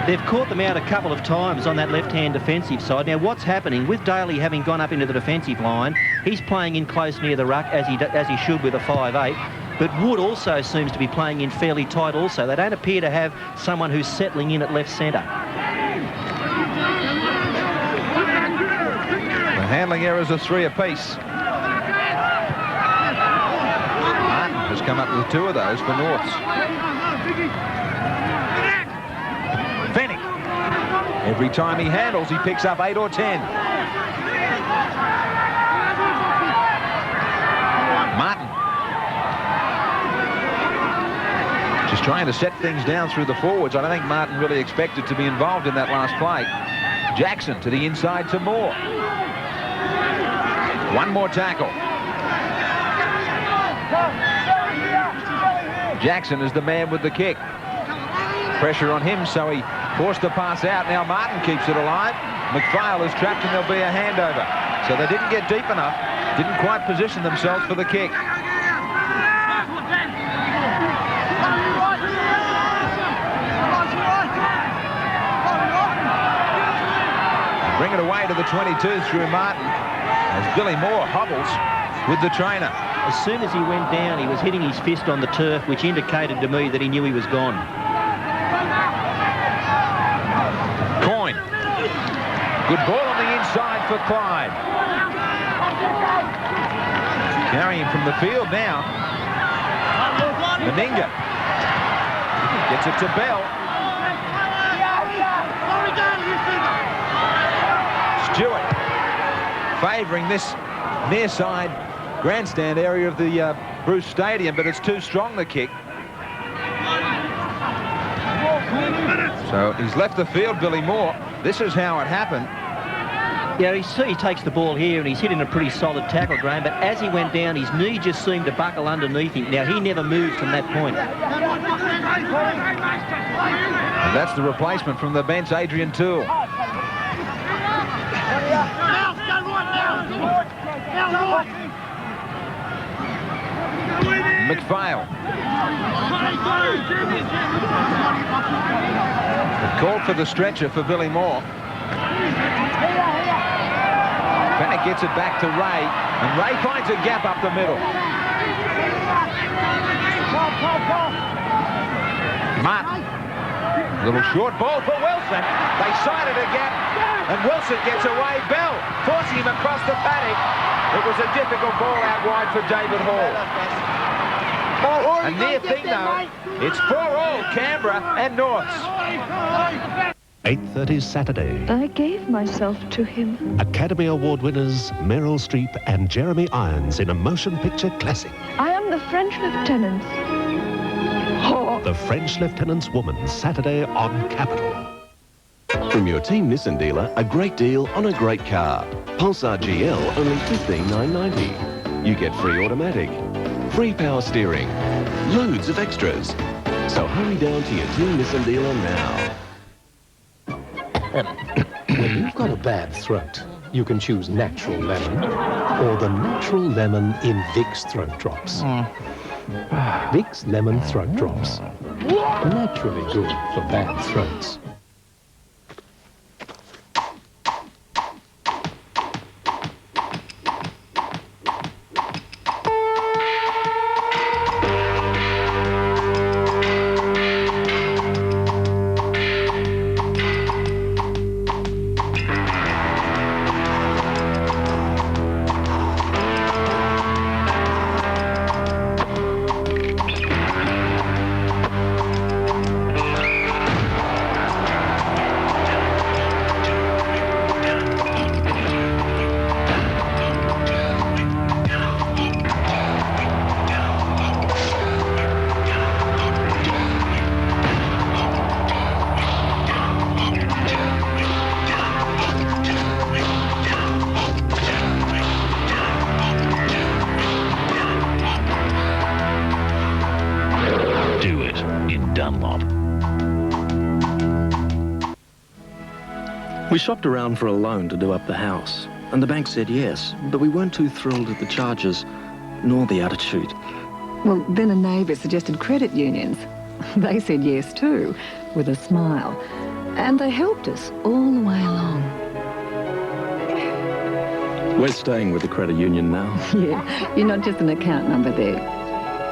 They've caught them out a couple of times on that left-hand defensive side. Now, what's happening with Daly having gone up into the defensive line? He's playing in close near the ruck as he should with a 5'8". But Wood also seems to be playing in fairly tight also. They don't appear to have someone who's settling in at left centre. The handling errors are 3 apiece. Martin has come up with 2 of those for Norths. Fennick. Every time he handles, he picks up 8 or 10. Martin. Just trying to set things down through the forwards. I don't think Martin really expected to be involved in that last play. Jackson to the inside to Moore. 1 more tackle. Jackson is the man with the kick. Pressure on him, so he forced the pass out. Now Martin keeps it alive. McPhail is trapped and there'll be a handover. So they didn't get deep enough. Didn't quite position themselves for the kick. Bring it away to the 22 through Martin as Billy Moore hobbles with the trainer. As soon as he went down, he was hitting his fist on the turf, which indicated to me that he knew he was gone. Coyne. Good ball on the inside for Clyde. Carrying from the field now. Meninga. Gets it to Bell. Stewart favouring this near side grandstand area of the Bruce Stadium, but it's too strong, the kick. So he's left the field, Billy Moore. This is how it happened. Yeah, he takes the ball here and he's hitting a pretty solid tackle, Graham, but as he went down, his knee just seemed to buckle underneath him. Now, he never moved from that point. And that's the replacement from the bench, Adrian Toole. McPhail. Called for the stretcher for Billy Moore. Fennick gets it back to Ray, and Ray finds a gap up the middle. Martin. Little short ball for Wilson. They sighted a gap, and Wilson gets away. Bell forcing him across the paddock. It was a difficult ball out wide for David Hall. A near thing, though. It's 4-all, Canberra and Norths. 8:30 Saturday. I gave myself to him. Academy Award winners Meryl Streep and Jeremy Irons in a motion picture classic. I am the French lieutenant. Oh. The French Lieutenant's Woman, Saturday on Capital. From your Team Nissan dealer, a great deal on a great car. Pulsar GL, only $15,990. You get free automatic, free power steering, loads of extras. So hurry down to your Team Nissan dealer now. When you've got a bad throat, you can choose natural lemon or the natural lemon in Vicks throat drops. Vicks lemon throat drops. Naturally good for bad throats. We shopped around for a loan to do up the house, and the bank said yes, but we weren't too thrilled at the charges, nor the attitude. Well, then a neighbour suggested credit unions. They said yes too, with a smile. And they helped us all the way along. We're staying with the credit union now. Yeah, you're not just an account number there.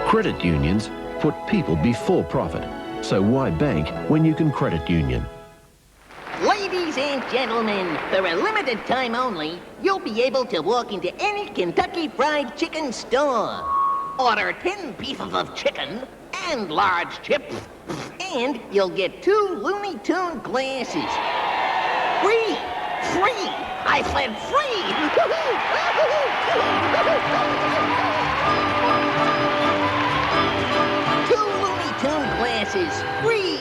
Credit unions put people before profit. So why bank when you can credit union? Ladies and gentlemen, for a limited time only, you'll be able to walk into any Kentucky Fried Chicken store. Order 10 pieces of chicken and large chips, and you'll get 2 Looney Tune glasses. Free! Free! I said free! 2 Looney Tune glasses, free!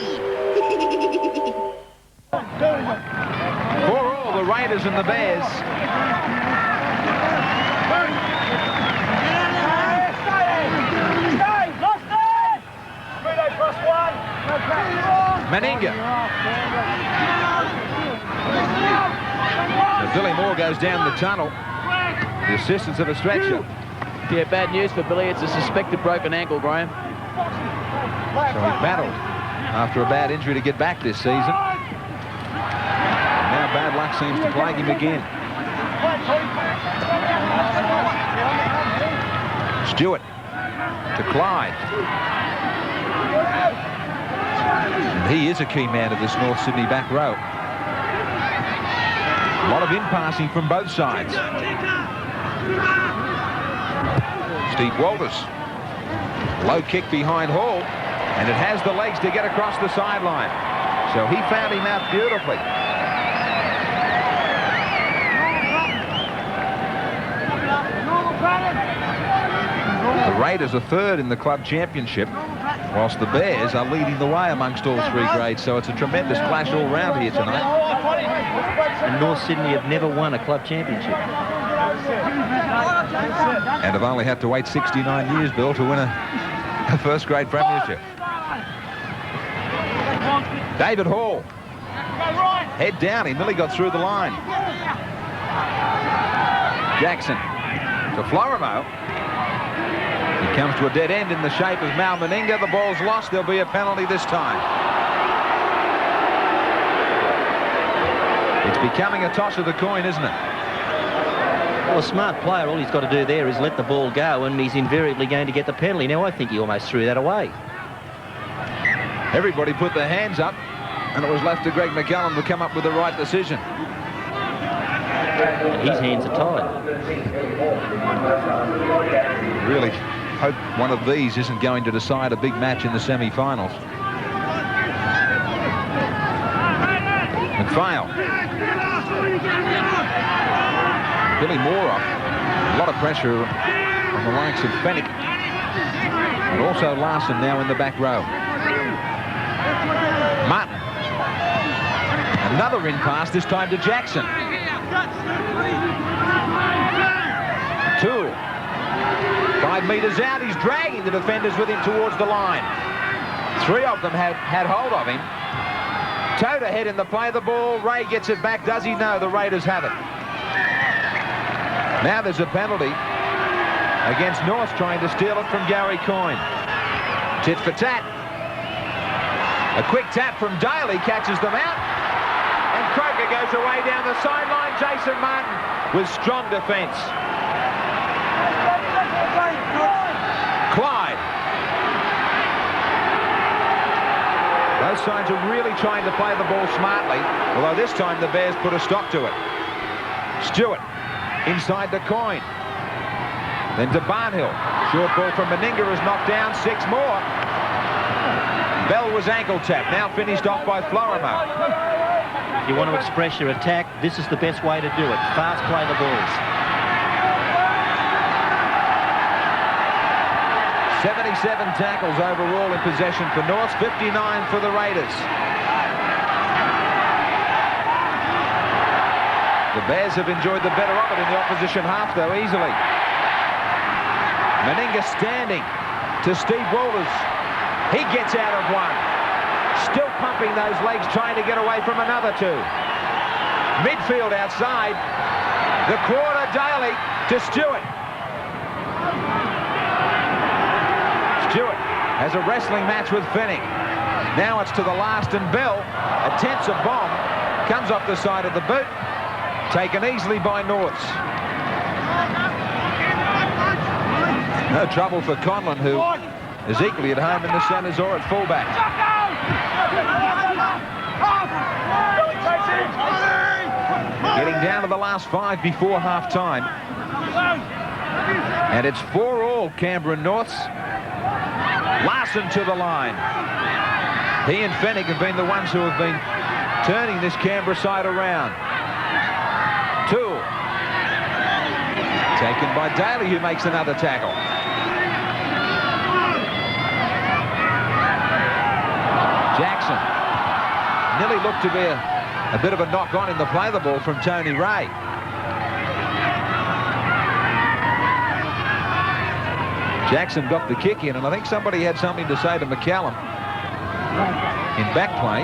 For all the Raiders and the Bears. Meninga. So Billy Moore goes down the tunnel. The assistance of a stretcher. Yeah, bad news for Billy. It's a suspected broken ankle, Graham. So he battled after a bad injury to get back this season. Now bad luck seems to plague him again. Stewart to Clyde. And he is a key man of this North Sydney back row. A lot of in-passing from both sides. Steve Walters. Low kick behind Hall. And it has the legs to get across the sideline. So he found him out beautifully. The Raiders are third in the club championship, whilst the Bears are leading the way amongst all 3 grades. So it's a tremendous clash all round here tonight. And North Sydney have never won a club championship. And have only had to wait 69 years, Bill, to win a first grade premiership. David Hall. Head down. He nearly got through the line. Jackson to Florimo. He comes to a dead end in the shape of Mal Meninga. The ball's lost. There'll be a penalty this time. It's becoming a toss of the coin, isn't it? Well, a smart player, all he's got to do there is let the ball go, and he's invariably going to get the penalty. Now, I think he almost threw that away. Everybody put their hands up, and it was left to Greg McCallum to come up with the right decision. And his hands are tied. Really hope one of these isn't going to decide a big match in the semi-finals. McPhail. Billy Moore off. A lot of pressure on the likes of Fennick. And also Larson now in the back row. Martin. Another in pass, this time to Jackson. Toole. 5 metres out, he's dragging the defenders with him towards the line. 3 of them had hold of him. Toad ahead in the play of the ball. Ray gets it back. Does he? No, the Raiders have it. Now there's a penalty against North trying to steal it from Gary Coyne. Tit for tat. A quick tap from Daly catches them out. And Croker goes away down the sideline. Jason Martin with strong defence. Clyde. Both sides are really trying to play the ball smartly, although this time the Bears put a stop to it. Stewart inside to Coyne. Then to Barnhill. Short ball from Meninga is knocked down. 6 more. Bell was ankle tapped. Now finished off by Florimo. If you want to express your attack, this is the best way to do it. Fast play the balls. 77 tackles overall in possession for North, 59 for the Raiders. The Bears have enjoyed the better of it in the opposition half, though, easily. Meninga standing to Steve Walters. He gets out of one. Still pumping those legs, trying to get away from another 2. Midfield outside. The quarter, Daly to Stewart. Stewart has a wrestling match with Fennick. Now it's to the last, and Bell attempts a bomb. Comes off the side of the boot. Taken easily by Norths. No trouble for Conlon, who is equally at home in the centres or at fullback. Getting down to the last 5 before half-time. And it's 4-all, Canberra Norths. Larson to the line. He and Fennick have been the ones who have been turning this Canberra side around. Toole. Taken by Daly, who makes another tackle. Jackson. Nearly looked to be a bit of a knock-on in the play the ball from Tony Ray. Jackson got the kick in, and I think somebody had something to say to McCallum in back play,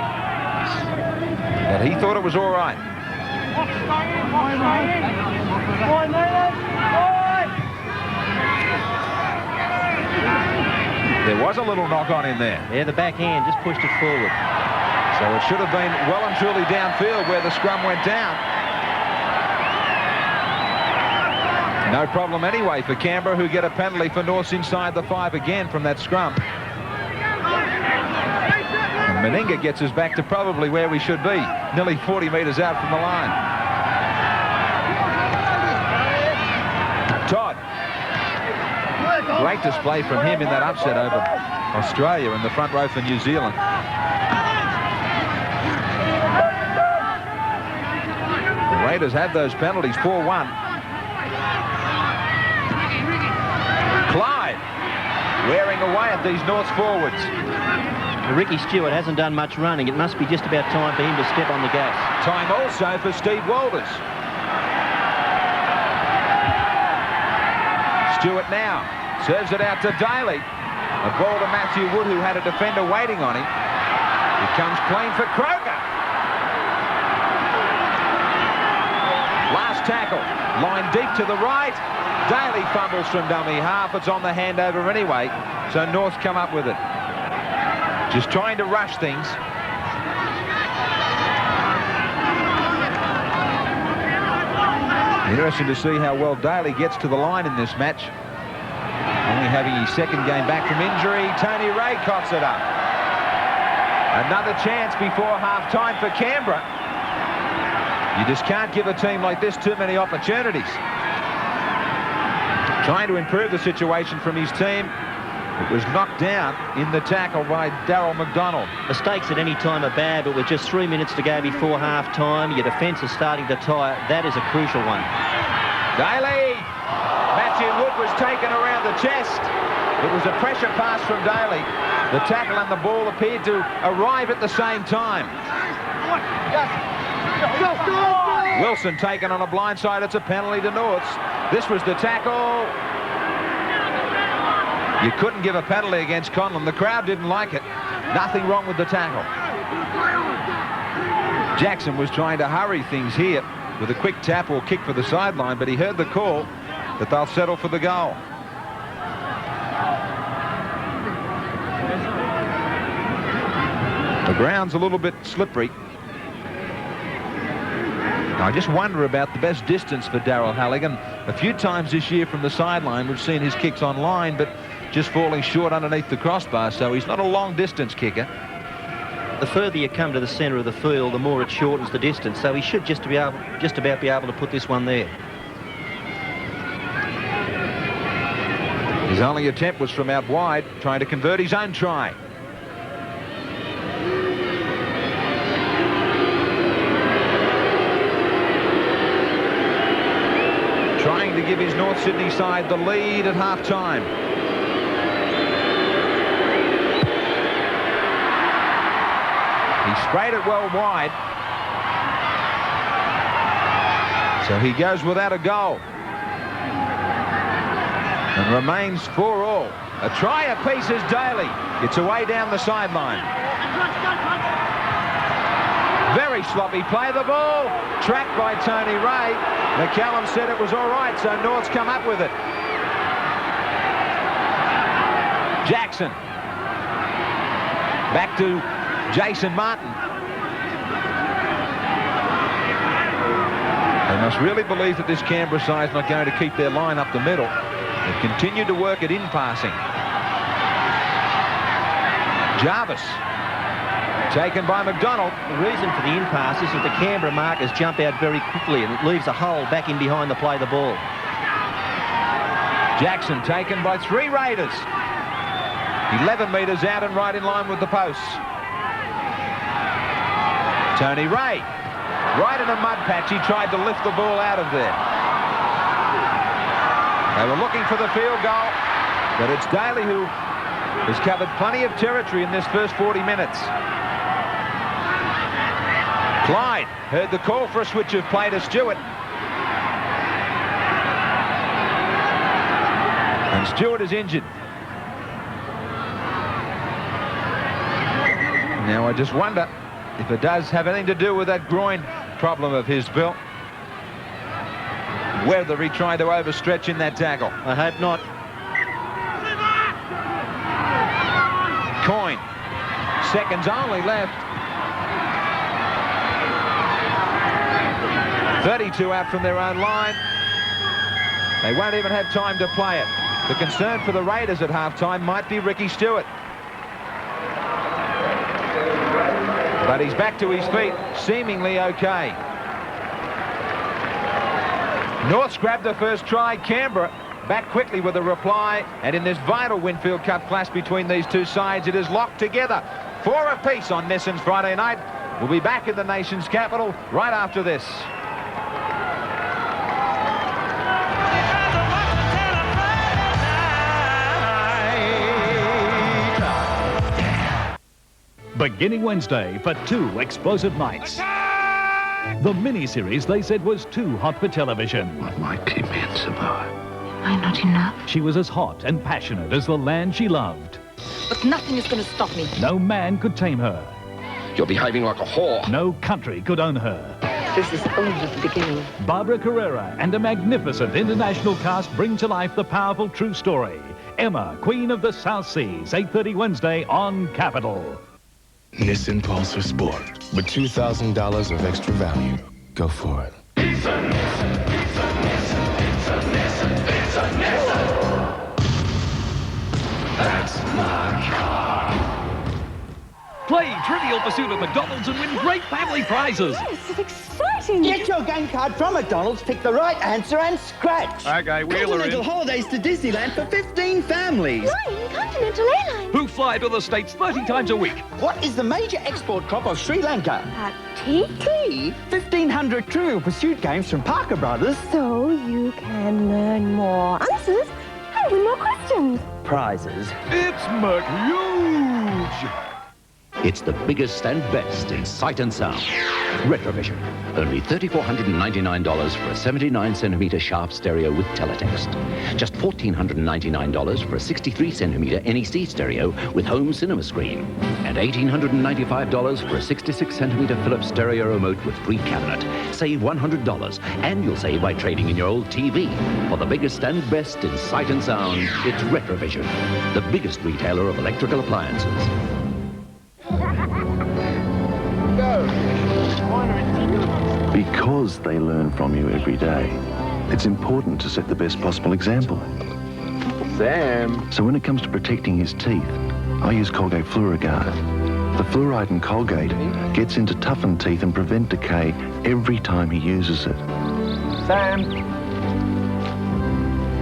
that he thought it was all right. There was a little knock-on in there. Yeah, the backhand just pushed it forward. So it should have been well and truly downfield where the scrum went down. No problem anyway for Canberra, who get a penalty for Norths inside the 5 again from that scrum. And Meninga gets us back to probably where we should be, nearly 40 metres out from the line. Todd. Great display from him in that upset over Australia in the front row for New Zealand. The Raiders have those penalties, 4-1. Clyde wearing away at these Norths forwards. Ricky Stewart hasn't done much running. It must be just about time for him to step on the gas. Time also for Steve Walters. Stewart now serves it out to Daly. A ball to Matthew Wood, who had a defender waiting on him. He comes clean for Croker. Last tackle. Line deep to the right. Daly fumbles from dummy half. It's on the handover anyway, so North come up with it. Just trying to rush things. Interesting to see how well Daly gets to the line in this match. Only having his second game back from injury. Tony Ray coughs it up. Another chance before half-time for Canberra. You just can't give a team like this too many opportunities. Trying to improve the situation from his team. It was knocked down in the tackle by Darryl McDonald. Mistakes at any time are bad, but with just 3 minutes to go before half-time, your defence is starting to tire. That is a crucial one. Daly! Matthew Wood was taken around the chest. It was a pressure pass from Daly. The tackle and the ball appeared to arrive at the same time. Wilson taken on a blindside. It's a penalty to Norths. This was the tackle. You couldn't give a penalty against Conlon. The crowd didn't like it. Nothing wrong with the tackle. Jackson was trying to hurry things here with a quick tap or kick for the sideline, but he heard the call that they'll settle for the goal. The ground's a little bit slippery. I just wonder about the best distance for Darryl Halligan. A few times this year from the sideline we've seen his kicks on line, but just falling short underneath the crossbar, so he's not a long distance kicker. The further you come to the centre of the field, the more it shortens the distance, so he should just about be able to put this one there. His only attempt was from out wide, trying to convert his own try. Trying to give his North Sydney side the lead at half-time. He sprayed it well wide. So he goes without a goal. And remains 4-all. A try apiece is Daly. It's away down the sideline. Very Very sloppy play. The ball tracked by Tony Ray. McCallum said it was all right, so North's come up with it. Jackson. Back to Jason Martin. They must really believe that this Canberra side's not going to keep their line up the middle. They've continued to work it in passing. Jarvis. Taken by McDonald. The reason for the in-pass is that the Canberra markers jump out very quickly and it leaves a hole back in behind the play the ball. Jackson taken by 3 Raiders. 11 metres out and right in line with the posts. Tony Ray. Right in a mud patch. He tried to lift the ball out of there. They were looking for the field goal, but it's Daly who has covered plenty of territory in this first 40 minutes. Clyde heard the call for a switch of play to Stewart. And Stewart is injured. Now I just wonder if it does have anything to do with that groin problem of his, Bill. Whether he tried to overstretch in that tackle. I hope not. Coyne. Seconds only left. 32 out from their own line. They won't even have time to play it. The concern for the Raiders at halftime might be Ricky Stewart. But he's back to his feet, seemingly okay. North's grabbed the first try. Canberra back quickly with a reply. And in this vital Winfield Cup clash between these two sides, it is locked together. 4 apiece on Nissan's Friday night. We'll be back in the nation's capital right after this. Beginning Wednesday for 2 explosive nights. The mini-series they said was too hot for television. What might keep me in Samoa? Am I not enough? She was as hot and passionate as the land she loved. But nothing is going to stop me. No man could tame her. You're behaving like a whore. No country could own her. This is only the beginning. Barbara Carrera and a magnificent international cast bring to life the powerful true story. Emma, Queen of the South Seas, 8:30 Wednesday on Capital. Nissan Pulsar Sport. With $2,000 of extra value, go for it. It's a Nissan, it's a Nissan, it's a Nissan, it's a Nissan. That's my car. Play Trivial Pursuit at McDonald's and win great family prizes. This is exciting. Get your game card from McDonald's, pick the right answer and scratch. Okay, Wheeler Continental holidays to Disneyland for 15 families. Flying Continental Airlines. Who fly to the States 30 times a week. What is the major export crop of Sri Lanka? Tea? Tea? 1,500 Trivial Pursuit games from Parker Brothers. So you can learn more answers and win more questions. Prizes. It's huge. It's the biggest and best in sight and sound. Retrovision. Only $3,499 for a 79cm sharp stereo with teletext. Just $1,499 for a 63cm NEC stereo with home cinema screen. And $1,895 for a 66cm Philips stereo remote with free cabinet. Save $100 and you'll save by trading in your old TV. For the biggest and best in sight and sound, it's Retrovision, the biggest retailer of electrical appliances. Because they learn from you every day, it's important to set the best possible example. Sam. So when it comes to protecting his teeth, I use Colgate Fluoriguard. The fluoride in Colgate gets into toughened teeth and prevent decay every time he uses it. Sam.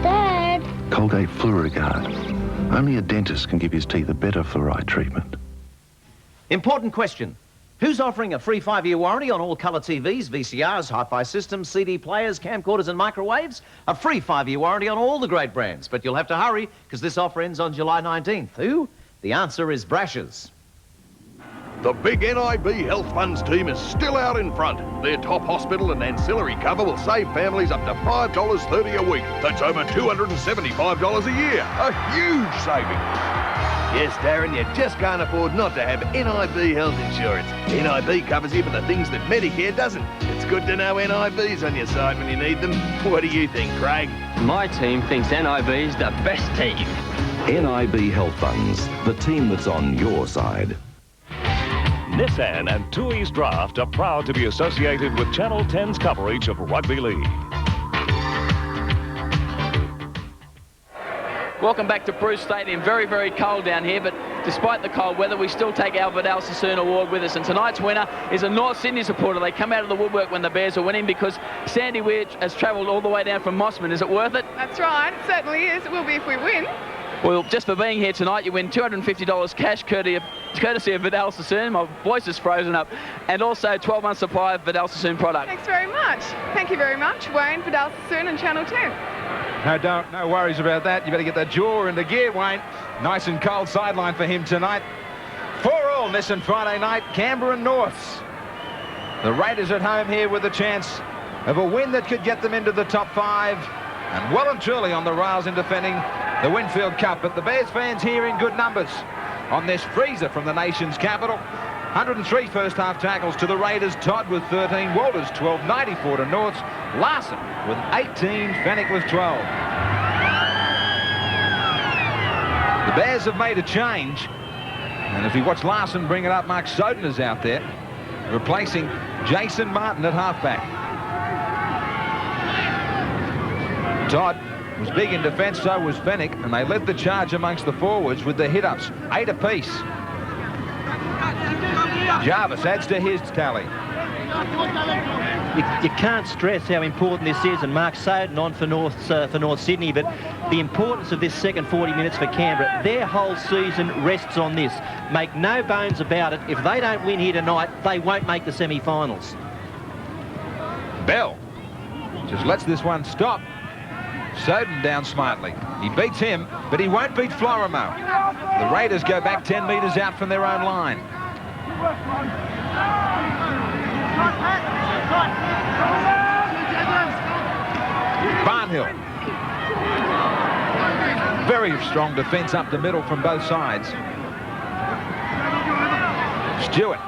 Dad. Colgate Fluoriguard. Only a dentist can give his teeth a better fluoride treatment. Important question. Who's offering a free 5-year warranty on all colour TVs, VCRs, hi-fi systems, CD players, camcorders and microwaves? A free 5-year warranty on all the great brands. But you'll have to hurry because this offer ends on July 19th. Who? The answer is Brashers. The big NIB Health Funds team is still out in front. Their top hospital and ancillary cover will save families up to $5.30 a week. That's over $275 a year. A huge saving. Yes, Darren, you just can't afford not to have NIB health insurance. NIB covers you for the things that Medicare doesn't. It's good to know NIB's on your side when you need them. What do you think, Craig? My team thinks NIB's the best team. NIB Health Funds, the team that's on your side. Nissan and Tui's Draft are proud to be associated with Channel 10's coverage of Rugby League. Welcome back to Bruce Stadium. Very, very cold down here, but despite the cold weather, we still take our Vidal Sassoon Award with us. And tonight's winner is a North Sydney supporter. They come out of the woodwork when the Bears are winning because Sandy Weir has travelled all the way down from Mossman. Is it worth it? That's right. It certainly is. It will be if we win. Well, just for being here tonight, you win $250 cash courtesy of Vidal Sassoon. My voice is frozen up. And also 12-month supply of Vidal Sassoon product. Thanks very much. Thank you very much, Wayne, Vidal Sassoon and Channel 10. No worries about that. You better get that jaw into gear, Wayne. Nice and cold sideline for him tonight. 4-all Nissan Friday night, Canberra and Norths. The Raiders at home here with a chance of a win that could get them into the top 5. And well and truly on the rails in defending the Winfield Cup. But the Bears fans here in good numbers on this freezer from the nation's capital. 103 first-half tackles to the Raiders. Todd with 13. Walters 12. 94 to Norths. Larson with 18. Fennick with 12. The Bears have made a change. And as we watch Larson bring it up, Mark Soden is out there, replacing Jason Martin at halfback. Todd was big in defence, so was Fennick, and they led the charge amongst the forwards with the hit-ups, 8 apiece. Jarvis adds to his tally. You can't stress how important this is, and Mark Soden on for North Sydney, but the importance of this second 40 minutes for Canberra. Their whole season rests on this. Make no bones about it. If they don't win here tonight, they won't make the semi-finals. Bell just lets this one stop. Soden down smartly. He beats him, but he won't beat Florimo. The Raiders go back 10 metres out from their own line. Barnhill. Very strong defence up the middle from both sides. Stewart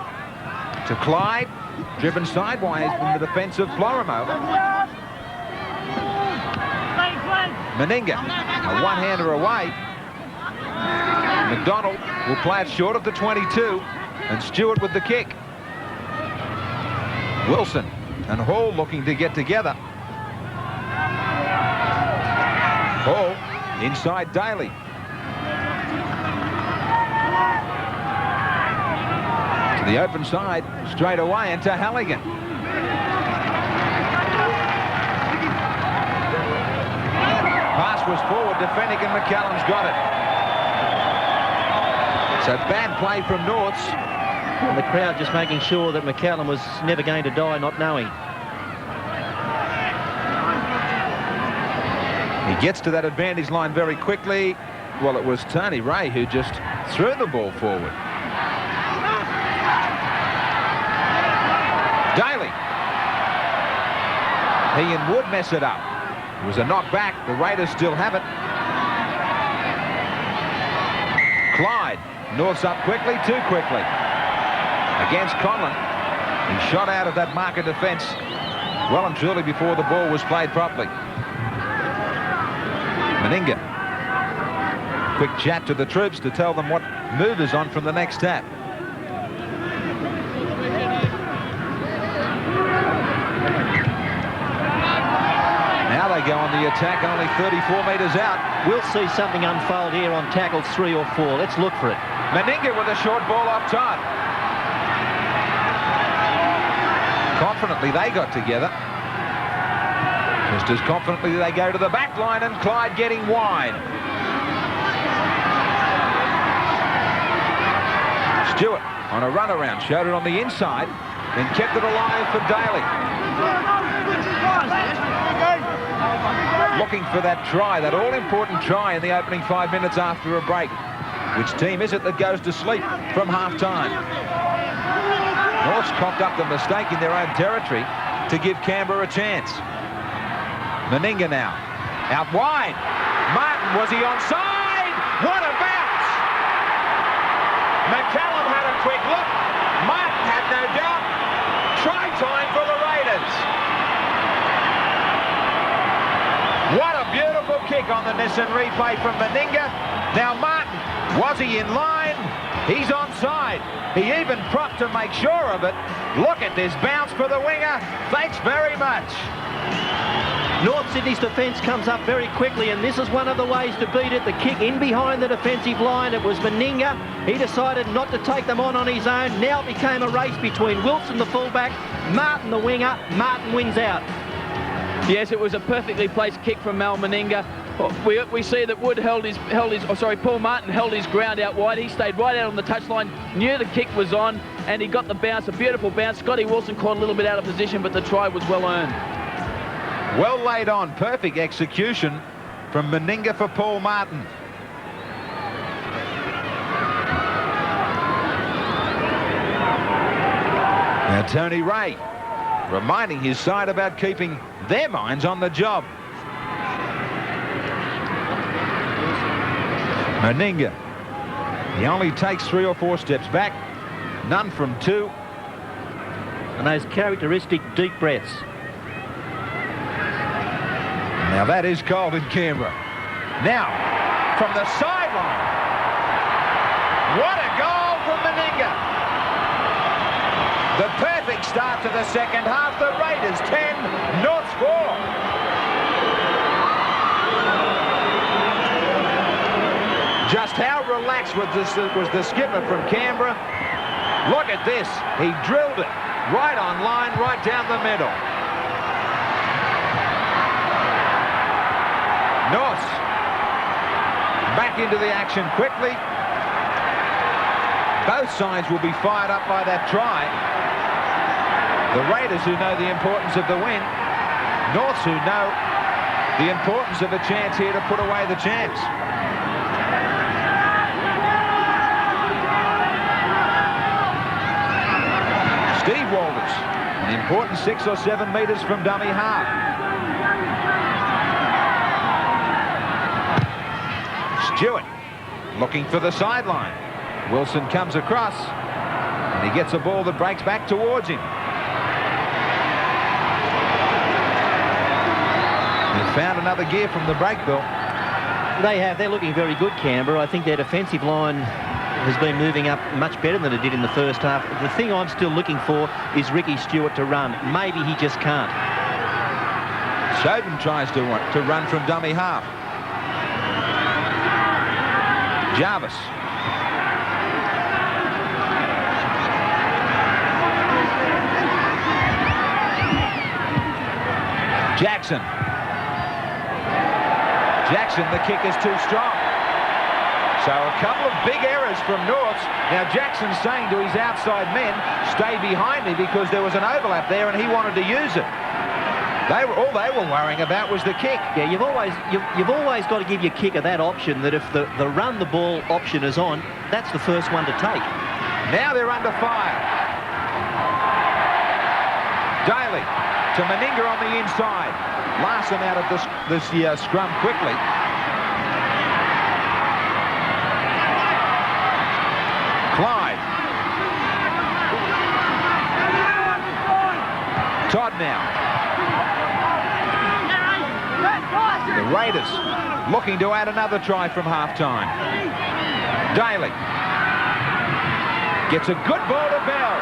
to Clyde, driven sideways from the defence of Florimo. Meninga, a one-hander away. McDonald will play it short of the 22, and Stewart with the kick. Wilson and Hall looking to get together. Hall inside Daly. To the open side, straight away into Halligan. Pass was forward to Fennick and McCallum's got it. So bad play from Norths. And the crowd just making sure that McCallum was never going to die not knowing. He gets to that advantage line very quickly. Well, it was Tony Ray who just threw the ball forward. Daly. He and Wood mess it up. It was a knockback. The Raiders still have it. Clyde. Norths up quickly, too quickly. Against Conlon. He shot out of that marker defence well and truly before the ball was played properly. Meninga. Quick chat to the troops to tell them what move is on from the next tap. Now they go on the attack, only 34 metres out. We'll see something unfold here on tackles 3 or 4. Let's look for it. Meninga with a short ball off Todd. Confidently they got together. Just as confidently they go to the back line, and Clyde getting wide. Stewart on a runaround, showed it on the inside and kept it alive for Daly. Looking for that try, that all-important try in the opening 5 minutes after a break. Which team is it that goes to sleep from half-time? Norths cocked up the mistake in their own territory to give Canberra a chance. Meninga now. Out wide. Martin, was he onside? What a bounce! quick look. Martin had no doubt. Try time for the Raiders. What a beautiful kick on the Nissan replay from Meninga. Now Martin, was he in line? He's onside. He even propped to make sure of it. Look at this bounce for the winger. Thanks very much. North Sydney's defence comes up very quickly, and this is one of the ways to beat it. The kick in behind the defensive line. It was Meninga. He decided not to take them on his own. Now it became a race between Wilson, the fullback, Martin, the winger. Martin wins out. Yes, it was a perfectly placed kick from Mal Meninga. We see that Paul Martin held his ground out wide. He stayed right out on the touchline, knew the kick was on, and he got the bounce, a beautiful bounce. Scotty Wilson caught a little bit out of position, but the try was well earned. Well laid on, perfect execution from Meninga for Paul Martin. Now Tony Ray reminding his side about keeping their minds on the job. Meninga, he only takes 3 or 4 steps back, none from 2. And those characteristic deep breaths. Now that is cold in Canberra. Now, from the sideline. What a goal from Meninga. The perfect start to the second half. The Raiders 10, Norths 4. Just how relaxed was the skipper from Canberra. Look at this. He drilled it right on line, right down the middle. Norths back into the action quickly. Both sides will be fired up by that try. The Raiders, who know the importance of the win. Norths, who know the importance of a chance here to put away the chance. Steve Walters, an important 6 or 7 metres from dummy half. Stewart looking for the sideline. Wilson comes across and he gets a ball that breaks back towards him. They found another gear from the break, Bill. They have. They're looking very good, Canberra. I think their defensive line has been moving up much better than it did in the first half. The thing I'm still looking for is Ricky Stewart to run. Maybe he just can't. Soden tries to run from dummy half. Jarvis. Jackson. Jackson, the kick is too strong. So a couple of big errors from Norths. Now Jackson's saying to his outside men, stay behind me, because there was an overlap there and he wanted to use it. All they were worrying about was the kick. Yeah, you've always got to give your kicker that option, that if the run the ball option is on, that's the first one to take. Now they're under fire. Daly to Meninga on the inside. Larson out of this scrum quickly. Clyde. Todd now. The Raiders looking to add another try from half-time. Daly gets a good ball to Bell.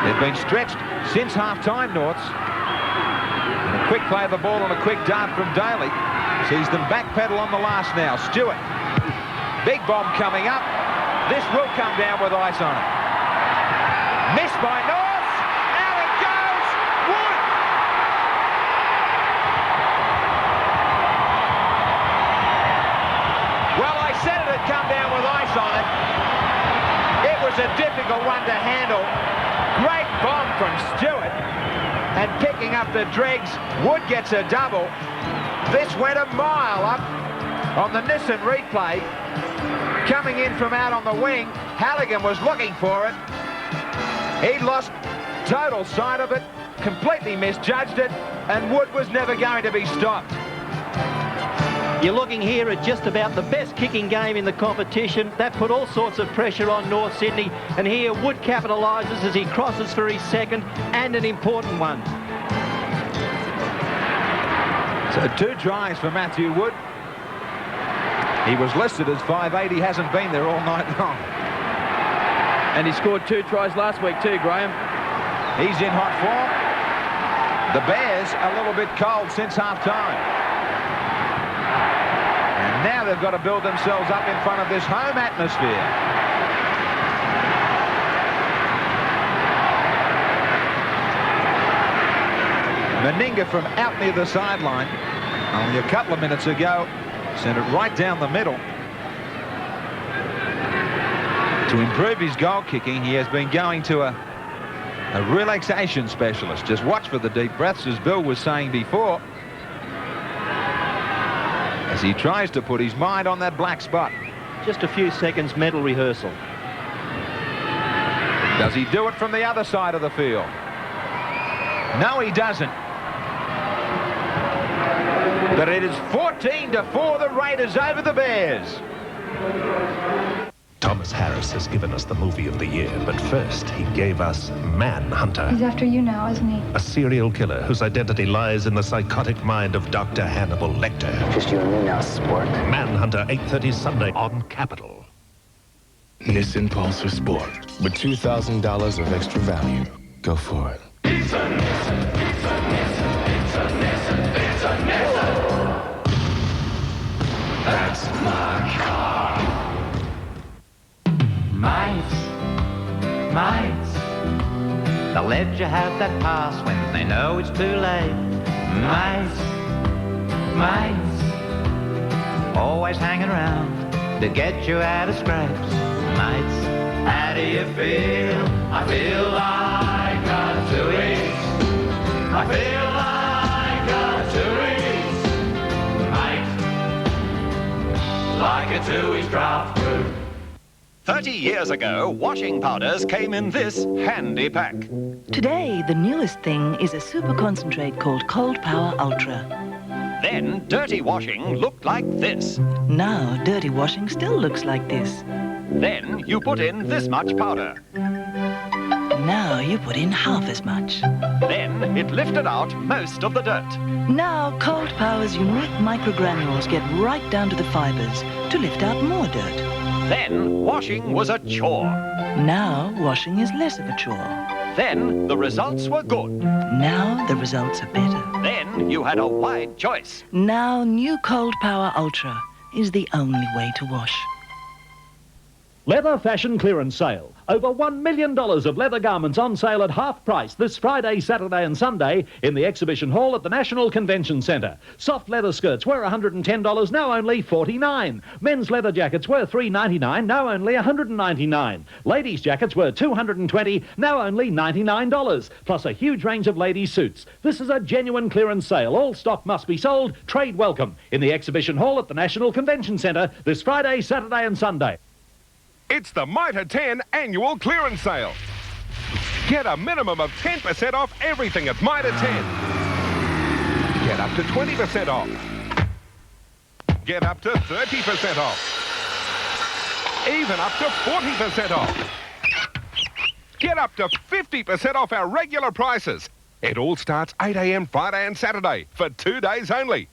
They've been stretched since half-time, Norths. And a quick play of the ball and a quick dart from Daly sees them backpedal on the last now. Stewart, big bomb coming up. This will come down with ice on it. Missed by Norths. Out it goes. Wood. Well, I said it had come down with ice on it. It was a difficult one to handle. Great bomb from Stewart. And picking up the dregs, Wood gets a double. This went a mile up on the Nissan replay. Coming in from out on the wing, Halligan was looking for it. He lost total sight of it, completely misjudged it, and Wood was never going to be stopped. You're looking here at just about the best kicking game in the competition. That put all sorts of pressure on North Sydney, and here Wood capitalises as he crosses for his second, and an important one. So 2 tries for Matthew Wood. He was listed as 5'8". He hasn't been there all night long. And he scored 2 tries last week too, Graham. He's in hot form. The Bears a little bit cold since half-time. And now they've got to build themselves up in front of this home atmosphere. Meninga from out near the sideline, only a couple of minutes ago, sent it right down the middle. To improve his goal kicking, he has been going to a relaxation specialist. Just watch for the deep breaths, as Bill was saying before, as he tries to put his mind on that black spot. Just a few seconds mental rehearsal. Does he do it from the other side of the field? No, he doesn't. But it is 14-4, the Raiders over the Bears. Thomas Harris has given us the movie of the year, but first he gave us Manhunter. He's after you now, isn't he? A serial killer whose identity lies in the psychotic mind of Dr. Hannibal Lecter. Just you and me now, sport. Manhunter, 8:30 Sunday on Capital. Nissan Pulsar Sport. With $2,000 of extra value. Go for it. It's a Nissan, it's a Nissan, it's a Nissan, it's a Nissan. That's my car. Mites, they'll let you have that pass when they know it's too late. Mites, always hanging around to get you out of scrapes. Mites, How do you feel? I feel like a tourist. I feel like a tourist. Mate, like a two-week draft route. 30 years ago, washing powders came in this handy pack. Today, the newest thing is a super concentrate called Cold Power Ultra. Then, dirty washing looked like this. Now, dirty washing still looks like this. Then, you put in this much powder. Now, you put in half as much. Then, it lifted out most of the dirt. Now, Cold Power's unique microgranules get right down to the fibers to lift out more dirt. Then, washing was a chore. Now, washing is less of a chore. Then, the results were good. Now, the results are better. Then, you had a wide choice. Now, new Cold Power Ultra is the only way to wash. Leather fashion clearance sale. Over $1 million of leather garments on sale at half price this Friday, Saturday and Sunday in the exhibition hall at the National Convention Centre. Soft leather skirts were $110, now only $49. Men's leather jackets were $3.99, now only $199. Ladies' jackets were $220, now only $99. Plus a huge range of ladies' suits. This is a genuine clearance sale. All stock must be sold. Trade welcome. In the exhibition hall at the National Convention Centre this Friday, Saturday and Sunday. It's the Mitre 10 annual clearance sale. Get a minimum of 10% off everything at Mitre 10. Get up to 20% off. Get up to 30% off. Even up to 40% off. Get up to 50% off our regular prices. It all starts 8 a.m. Friday and Saturday for 2 days only.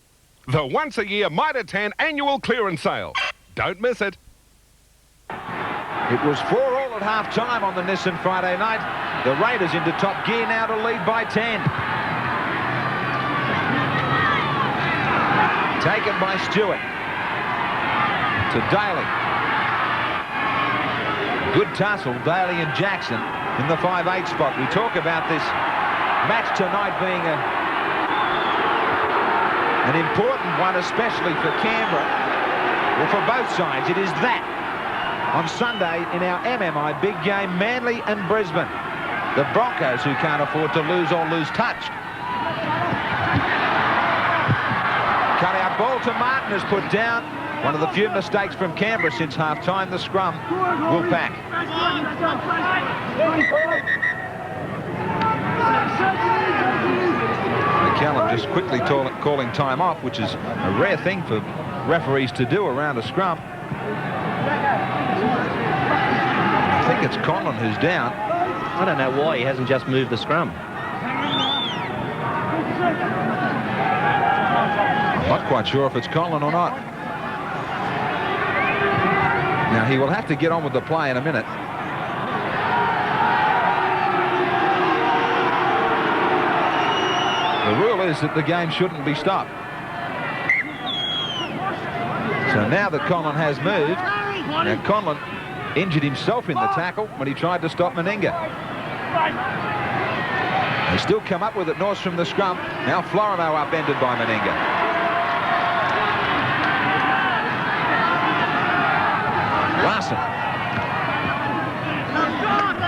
The once-a-year Mitre 10 annual clearance sale. Don't miss it. It was 4-all at half-time on the Nissan Friday night. The Raiders into top gear now to lead by 10. Taken by Stewart. To Daly. Good tussle, Daly and Jackson in the 5'8" spot. We talk about this match tonight being an important one, especially for Canberra. Well, for both sides, it is that. On Sunday in our MMI big game, Manly and Brisbane. The Broncos who can't afford to lose or lose touch. Cut out ball to Martin is put down. One of the few mistakes from Canberra since half-time, the scrum will pack. McCallum just quickly calling time off, which is a rare thing for referees to do around a scrum. I think it's Conlon who's down. I don't know why he hasn't just moved the scrum. Not quite sure if it's Conlon or not. Now, he will have to get on with the play in a minute. The rule is that the game shouldn't be stopped. So now that Conlon has moved, now Conlon injured himself in the tackle when he tried to stop Meninga. They still come up with it, Norse from the scrum. Now Florimo upended by Meninga. Larson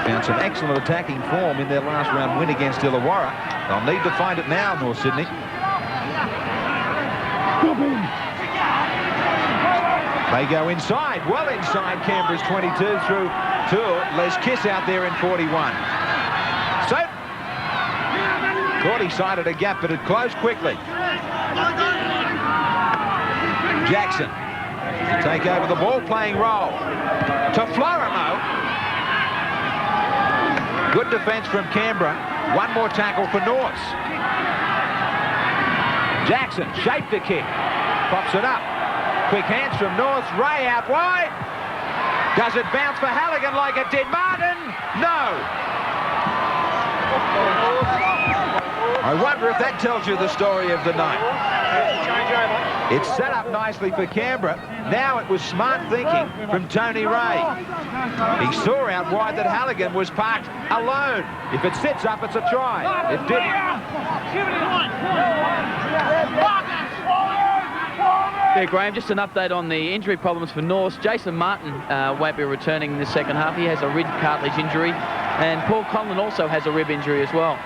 found some excellent attacking form in their last round win against Illawarra. They'll need to find it now, North Sydney. They go inside, well inside Canberra's 22 through Toole. Les Kiss out there in 41. So, thought he sighted a gap, but it closed quickly. Jackson to take over the ball-playing role. To Florimo. Good defence from Canberra. One more tackle for Norths. Jackson shaped the kick. Pops it up. Quick hands from North. Ray out wide. Does it bounce for Halligan like it did Martin? No. I wonder if that tells you the story of the night. It's set up nicely for Canberra. Now it was smart thinking from Tony Ray. He saw out wide that Halligan was parked alone. If it sits up, it's a try. It didn't. Yeah, Graham, just an update on the injury problems for North. Jason Martin won't be returning in the second half. He has a rib cartilage injury. And Paul Conlon also has a rib injury as well.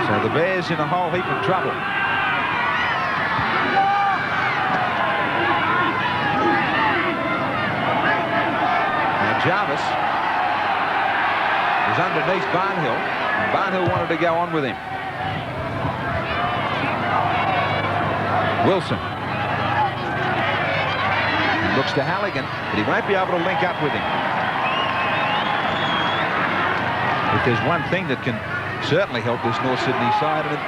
So the Bears in a whole heap of trouble. Now Jarvis was underneath Barnhill. And Barnhill wanted to go on with him. Wilson looks to Halligan, but he won't be able to link up with him. If there's one thing that can certainly help this North Sydney side, and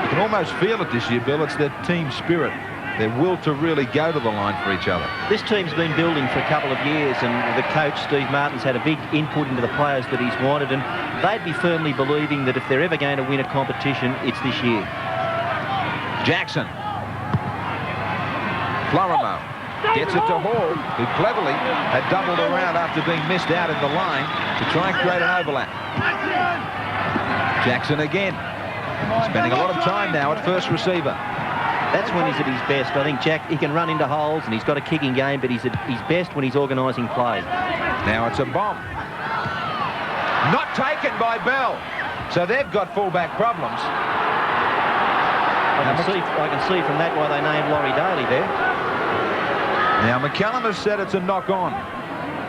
you can almost feel it this year, Bill, it's their team spirit, their will to really go to the line for each other. This team's been building for a couple of years, and the coach, Steve Martin's had a big input into the players that he's wanted, and they'd be firmly believing that if they're ever going to win a competition, it's this year. Jackson. Florimo gets it to Hall, who cleverly had doubled around after being missed out in the line to try and create an overlap. Jackson again, spending a lot of time now at first receiver. That's when he's at his best. I think Jack, he can run into holes and he's got a kicking game, but he's at his best when he's organising play. Now it's a bomb. Not taken by Bell. So they've got fullback problems. I can see from that why they named Laurie Daly there. Now McCallum has said it's a knock-on.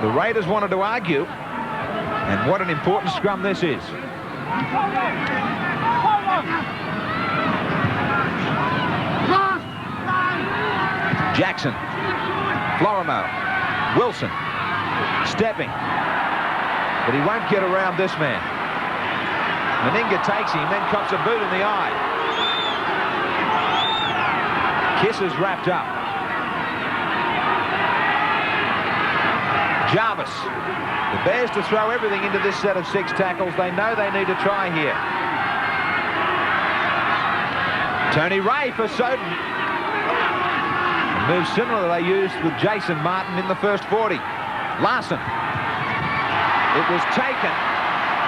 The Raiders wanted to argue, and what an important scrum this is. Jackson, Florimo, Wilson, stepping, but he won't get around this man. Meninga takes him, then cops a boot in the eye. Kiss is wrapped up. Jarvis. The Bears to throw everything into this set of 6 tackles. They know they need to try here. Tony Ray for Soden. A move similar that they used with Jason Martin in the first 40. Larson. It was taken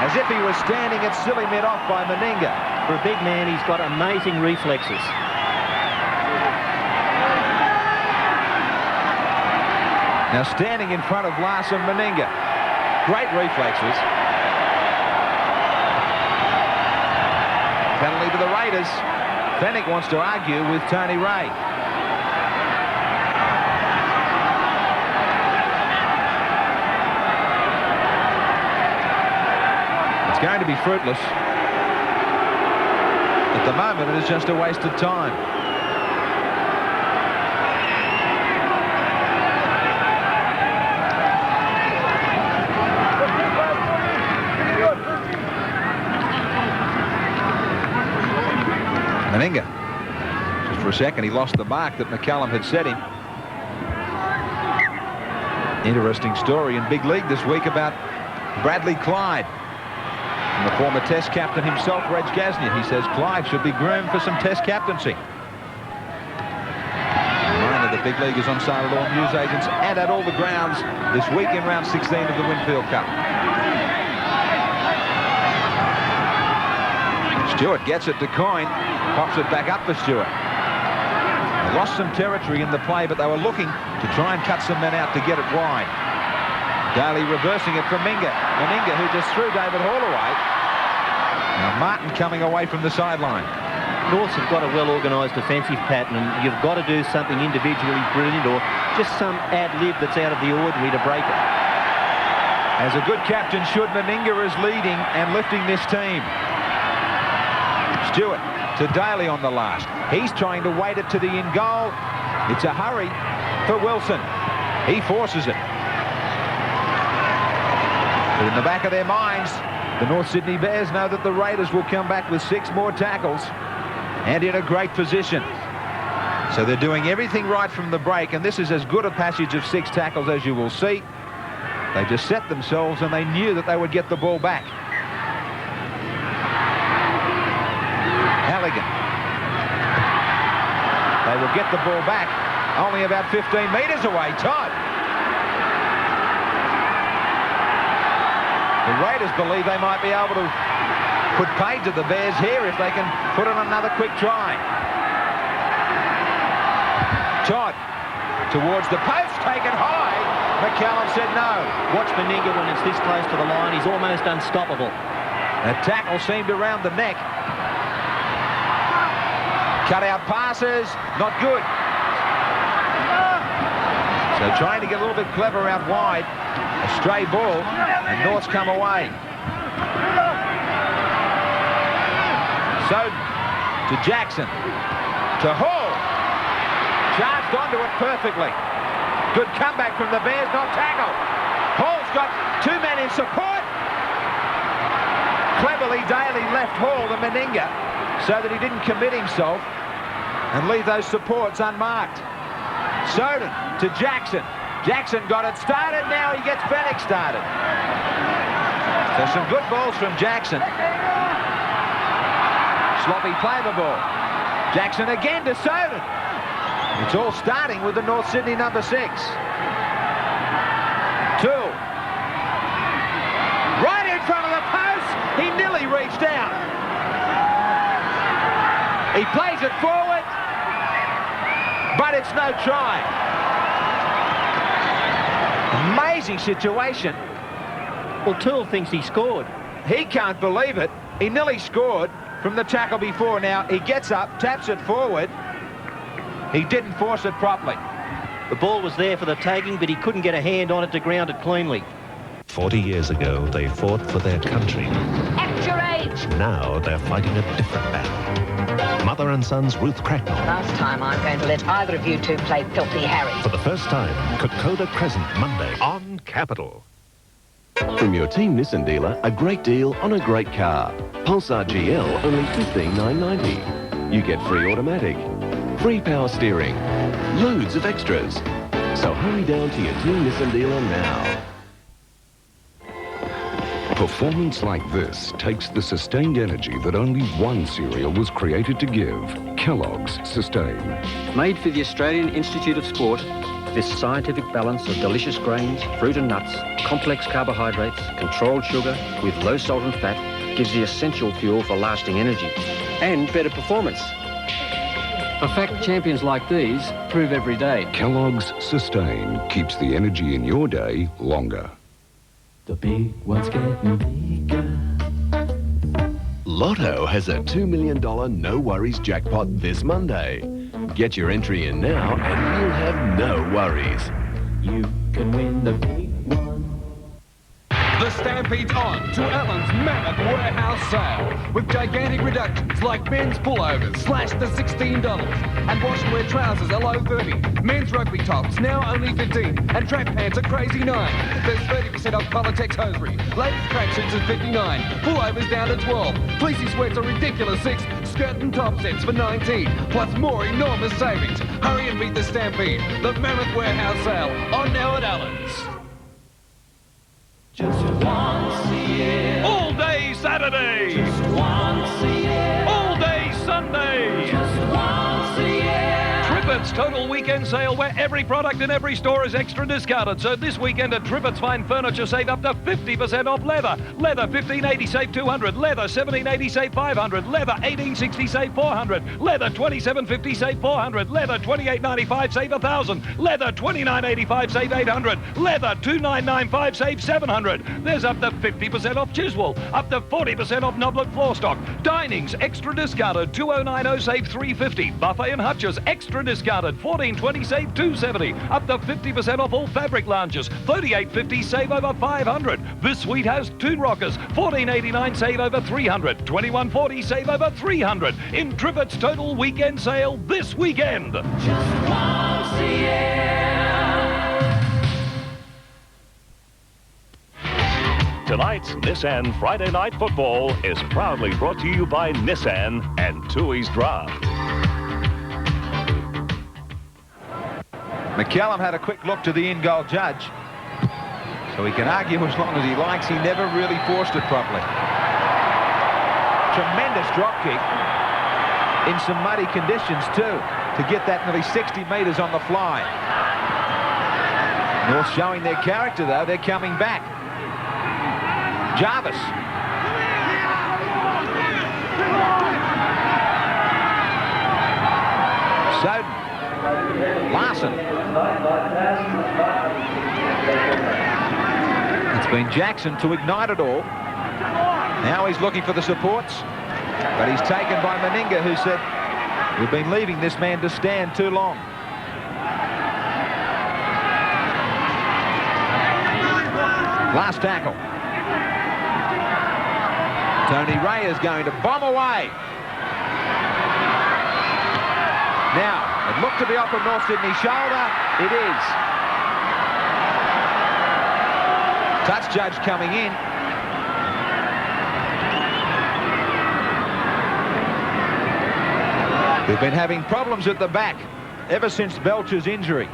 as if he was standing at silly mid-off by Meninga. For a big man, he's got amazing reflexes. Now standing in front of Larson, Meninga. Great reflexes. Penalty to the Raiders. Fennick wants to argue with Tony Ray. It's going to be fruitless. At the moment, it is just a waste of time. Meninga. Just for a second, he lost the mark that McCallum had set him. Interesting story in Big League this week about Bradley Clyde. And the former Test captain himself, Reg Gasnier. He says Clyde should be groomed for some Test captaincy. Reminder, the Big League is on sale at all newsagents and at all the grounds this week in round 16 of the Winfield Cup. Stewart gets it to Coyne, pops it back up for Stewart. They lost some territory in the play, but they were looking to try and cut some men out to get it wide. Daly reversing it from Meninga, who just threw David Hall away. Now Martin coming away from the sideline. Norths have got a well-organised defensive pattern, and you've got to do something individually brilliant or just some ad-lib that's out of the ordinary to break it. As a good captain should, Meninga is leading and lifting this team. Stewart to Daly on the last. He's trying to weight it to the in goal. It's a hurry for Wilson. He forces it. But in the back of their minds, the North Sydney Bears know that the Raiders will come back with 6 more tackles and in a great position. So they're doing everything right from the break, and this is as good a passage of 6 tackles as you will see. They just set themselves and they knew that they would get the ball back. Halligan. They will get the ball back only about 15 metres away. Todd. The Raiders believe they might be able to put paid to the Bears here if they can put in another quick try. Todd towards the post, taken high. McCallum said no. Watch Meninga when it's this close to the line. He's almost unstoppable. The tackle seemed around the neck. Cut out passes, not good. So trying to get a little bit clever out wide. A stray ball, and North's come away. So to Jackson, to Hall. Charged onto it perfectly. Good comeback from the Bears, not tackled. Hall's got 2 men in support. Cleverly, Daly left Hall the Meninga so that he didn't commit himself and leave those supports unmarked. Soden to Jackson. Jackson got it started, now he gets Fennick started. So some good balls from Jackson. Sloppy play the ball. Jackson again to Soden. It's all starting with the North Sydney number 6. Toole. Right in front of the post. He nearly reached out. He plays it forward, but it's no try. Amazing situation. Well, Toole thinks he scored. He can't believe it. He nearly scored from the tackle before. Now he gets up, taps it forward. He didn't force it properly. The ball was there for the taking, but he couldn't get a hand on it to ground it cleanly. 40 years ago, they fought for their country. Act your age. Now they're fighting a different battle. Mother and son's Ruth Cracknell. Last time I'm going to let either of you two play Filthy Harry. For the first time, Kokoda Crescent, Monday on Capital. From your team Nissan dealer, a great deal on a great car. Pulsar GL, only $15,990. You get free automatic, free power steering, loads of extras. So hurry down to your team Nissan dealer now. Performance like this takes the sustained energy that only one cereal was created to give. Kellogg's Sustain. Made for the Australian Institute of Sport, this scientific balance of delicious grains, fruit and nuts, complex carbohydrates, controlled sugar with low salt and fat gives the essential fuel for lasting energy and better performance. A fact champions like these prove every day. Kellogg's Sustain keeps the energy in your day longer. The big one's getting bigger. Lotto has a $2 million no-worries jackpot this Monday. Get your entry in now and you'll have no worries. You can win the big one. The Stampede's on to Allen's mammoth warehouse sale with gigantic reductions like men's pullovers slashed to $16 and wash and wear trousers are low 30. Men's rugby tops now only 15 and track pants are crazy 9. There's 30% off Polatex hosiery. Ladies tracksuits at 59. Pullovers down to 12. Fleecy sweats are ridiculous 6. skirt and top sets for $19, plus more enormous savings. Hurry and beat the Stampede, the Mammoth Warehouse sale, on now at Allen's. Just once a year. All day Saturday. Just once a year. All day Sunday. Just once a year. Trippett's total weekend sale where every product in every store is extra discounted. So this weekend at Trippett's Fine Furniture, save up to 50% off leather. Leather $15.80 save $200. Leather $17.80 save $500. Leather $18.60 save $400. Leather $27.50 save $400. Leather $28.95 save $1,000. Leather $29.85 save $800. Leather $29.95 save $700. There's up to 50% off Chiswell. Up to 40% off Noblet floor stock. Dining's extra discounted $20.90 save $350. Buffet and Hutch's extra discounted $14.20 save $270. Up to 50% off all fabric lounges. $38.50 save over $500. This suite has 2 rockers. $14.89 save over $300. $21.40 save over $300. In Trippett's total weekend sale this weekend. Just once a year. Tonight's Nissan Friday Night Football is proudly brought to you by Nissan and Tooheys Draft. McCallum had a quick look to the in-goal judge. So he can argue as long as he likes. He never really forced it properly. Tremendous drop kick in some muddy conditions too, to get that nearly 60 metres on the fly. North showing their character though. They're coming back. Jarvis. Soden. Larson. It's been Jackson to ignite it all. Now he's looking for the supports, but he's taken by Meninga, who said, "We've been leaving this man to stand too long." Last tackle. Tony Ray is going to bomb away. Now, it looked to be off of North Sydney's shoulder. It is. Touch judge coming in. We've been having problems at the back ever since Belcher's injury.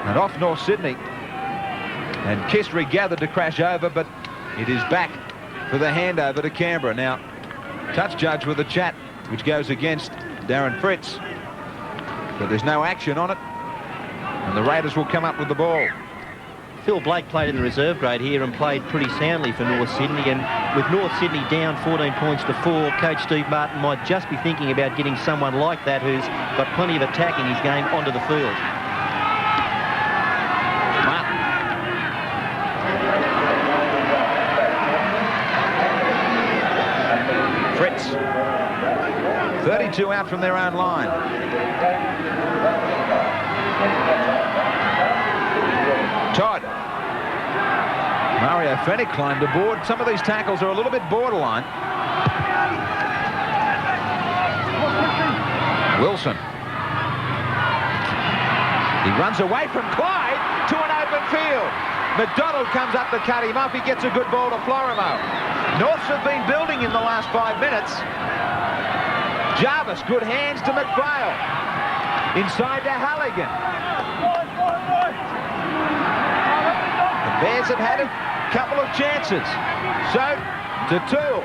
And off North Sydney. And Kiss regathered to crash over, but it is back for the handover to Canberra. Now, touch judge with a chat, which goes against Darren Fritz. But there's no action on it. And the Raiders will come up with the ball. Phil Blake played in the reserve grade here and played pretty soundly for North Sydney. And with North Sydney down 14 points to 4, Coach Steve Martin might just be thinking about getting someone like that who's got plenty of attack in his game onto the field. Fritz. 32 out from their own line. Todd. Mario Fennick climbed aboard. Some of these tackles are a little bit borderline. Wilson. He runs away from Clyde to an open field. McDonald comes up to cut him up. He gets a good ball to Florimo. Norths have been building in the last 5 minutes. Jarvis, good hands to McPhail. Inside to Halligan. The Bears have had a couple of chances. So, to Toole.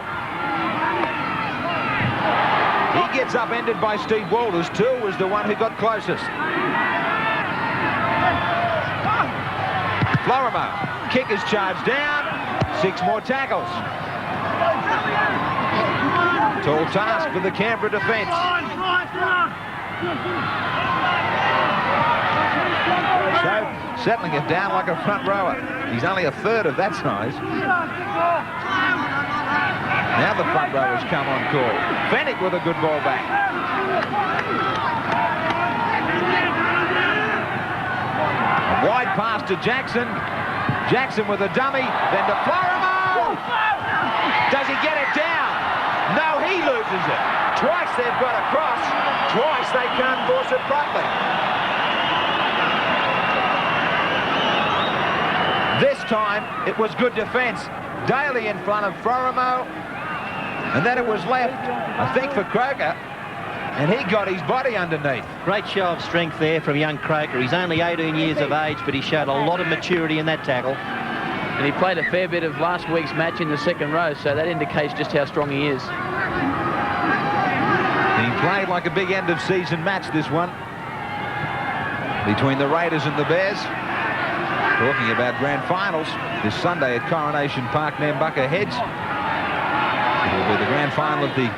He gets upended by Steve Walters. Toole was the one who got closest. Florimo. Kick is charged down. 6 more tackles. Tall task for the Canberra defence. So, settling it down like a front rower. He's only a third of that size. Now the front rowers come on call. Fennick with a good ball back. A wide pass to Jackson. Jackson with a dummy. Then to Florimo. Does he get it down? No, he loses it. Twice they've got across. Twice they can't force it properly. This time it was good defence. Daly in front of Florimo. And then it was left, I think, for Croker. And he got his body underneath. Great show of strength there from young Croker. He's only 18 years of age, but he showed a lot of maturity in that tackle. And he played a fair bit of last week's match in the second row, so that indicates just how strong he is. He played like a big end-of-season match, this one, between the Raiders and the Bears. Talking about grand finals this Sunday at Coronation Park, Nambucca Heads. It will be the grand final of the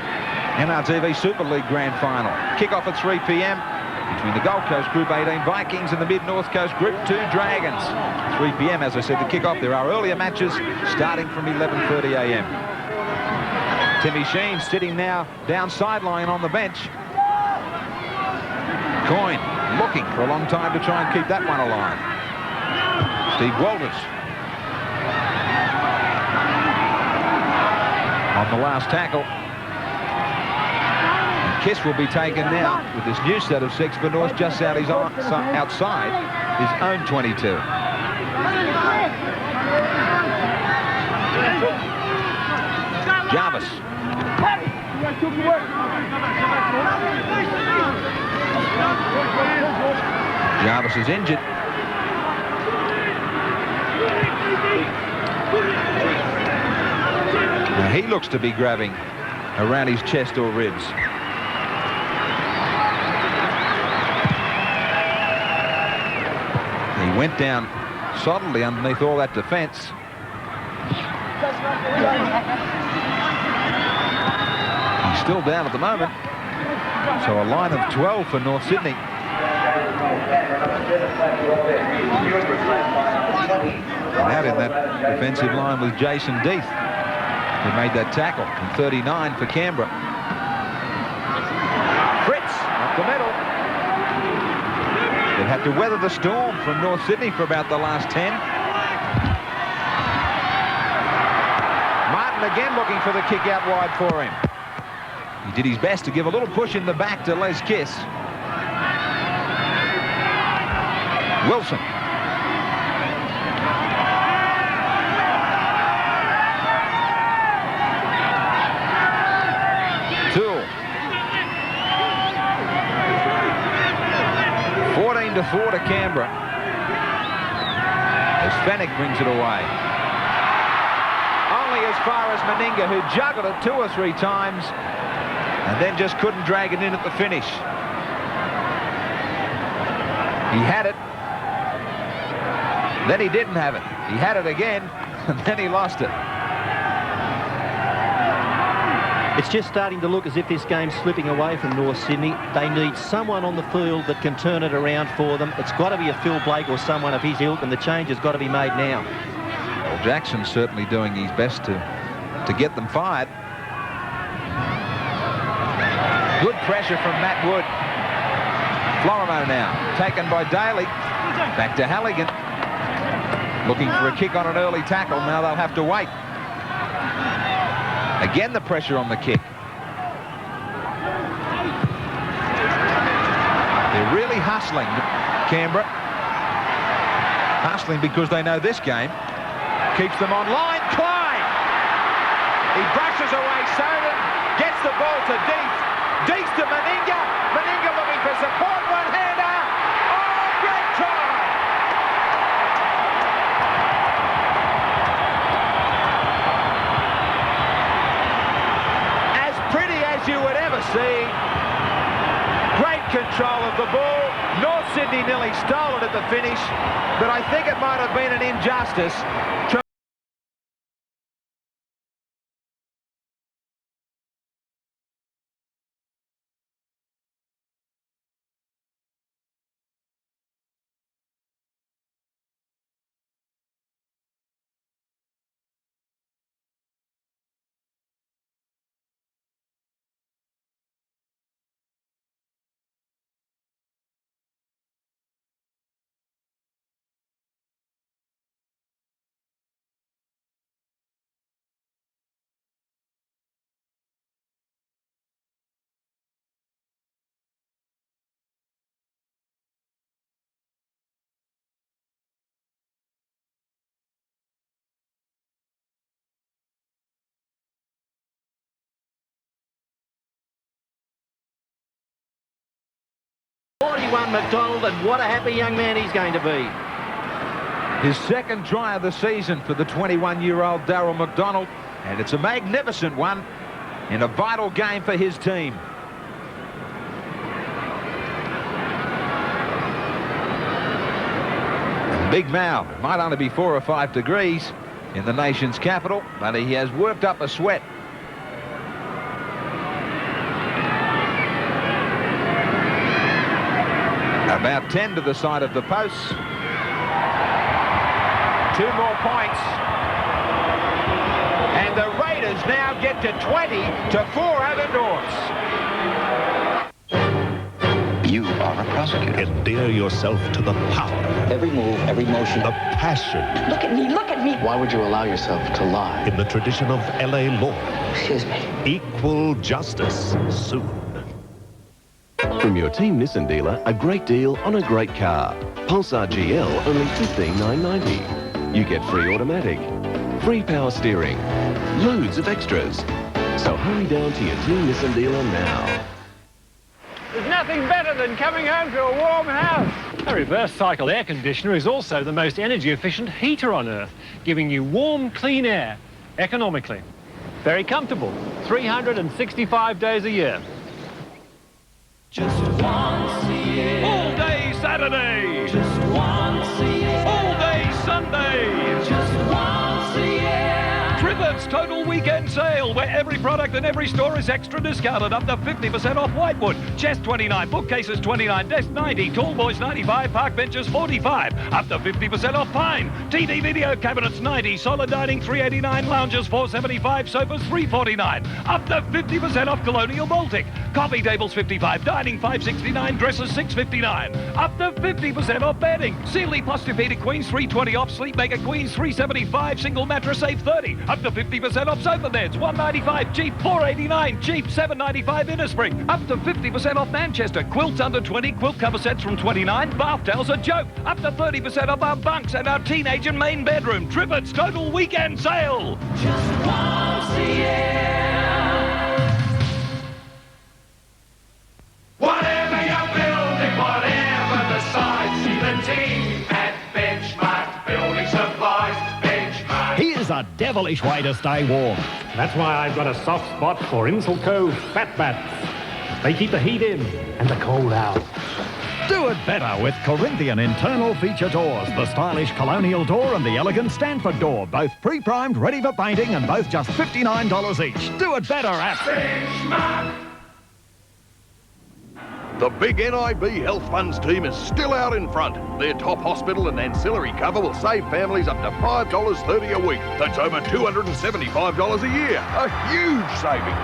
NRTV Super League grand final. Kick-off at 3 p.m. between the Gold Coast Group 18 Vikings and the Mid-North Coast Group 2 Dragons. 3 p.m, as I said, the kick-off. There are earlier matches starting from 11:30 a.m. Timmy Sheen sitting now down sideline on the bench. Coyne looking for a long time to try and keep that one alive. Steve Walters on the last tackle. And Kiss will be taken now with this new set of 6 for North just out his outside his own 22. Jarvis. Jarvis is injured. Now he looks to be grabbing around his chest or ribs. He went down solidly underneath all that defence. He's still down at the moment. So a line of 12 for North Sydney. Out in that defensive line was Jason Death, who made that tackle, and 39 for Canberra. Fritz up the middle. They've had to weather the storm from North Sydney for about the last 10. Martin again looking for the kick out wide for him. He did his best to give a little push in the back to Les Kiss. Wilson. Toole. 14-4 to Canberra. As Fennick brings it away. Only as far as Meninga, who juggled it 2 or 3 times and then just couldn't drag it in at the finish. He had it. Then he didn't have it. He had it again, and then he lost it. It's just starting to look as if this game's slipping away from North Sydney. They need someone on the field that can turn it around for them. It's got to be a Phil Blake or someone of his ilk, and the change has got to be made now. Well, Jackson's certainly doing his best to get them fired. Good pressure from Matt Wood. Florimo now, taken by Daly. Back to Halligan. Looking for a kick on an early tackle. Now they'll have to wait. Again, the pressure on the kick. They're really hustling, Canberra. Hustling because they know this game keeps them online. Klein! He brushes away Soden, gets the ball to Deeth. Deeth to Meninga. Meninga looking for support. One-hander. Oh, great try! As pretty as you would ever see. Great control of the ball. North Sydney nearly stole it at the finish, but I think it might have been an injustice. 41 McDonald, and what a happy young man he's going to be. His second try of the season for the 21-year-old Darryl McDonald, and it's a magnificent one in a vital game for his team. Big Mal, it might only be 4 or 5 degrees in the nation's capital, but he has worked up a sweat. About 10 to the side of the posts. 2 more points. And the Raiders now get to 20 to 4 over Norths. You are a prosecutor. Endear yourself to the power. Every move, every motion. The passion. Look at me, look at me. Why would you allow yourself to lie? In the tradition of LA law. Excuse me. Equal justice soon. From your Team Nissan dealer, a great deal on a great car. Pulsar GL, only $15,990. You get free automatic, free power steering, loads of extras. So hurry down to your Team Nissan dealer now. There's nothing better than coming home to a warm house. A reverse cycle air conditioner is also the most energy efficient heater on Earth, giving you warm, clean air economically. Very comfortable, 365 days a year. Just once a year. All day Saturday. Just once a year. All day Sunday. Just once a year. Trippett's Total Weekend Sale, where every product in every store is extra discounted, up to 50% off whitewood. Chest 29, bookcases 29, desk 90, tall boys 95, park benches 45, up to 50% off pine. TV video cabinets 90, solid dining 389, lounges 475, sofas 349, up to 50% off Colonial Baltic. Coffee tables 55, dining 569, dresses 659, up to 50% off bedding. Sealy Posturepedic Queens 320 off, Sleepmaker Queens 375, single mattress save 30, up to 50% off sofa beds 195, cheap 489, cheap 795 Innerspring, up to 50% off Manchester. Quilts under 20, quilt cover sets from 29, bath towels a joke, up to 30% off our bunks and our teenage and main bedroom. Trippett's Total Weekend Sale. Just once a year. Whatever you're building, whatever the size, see the team at Benchmark Building Supplies. Benchmark. Here's a devilish way to stay warm. That's why I've got a soft spot for Insulco Fat Bats. They keep the heat in and the cold out. Do it better with Corinthian internal feature doors, the stylish Colonial door and the elegant Stanford door, both pre-primed, ready for painting, and both just $59 each. Do it better at Benchmark. The big NIB Health Funds team is still out in front. Their top hospital and ancillary cover will save families up to $5.30 a week. That's over $275 a year. A huge saving.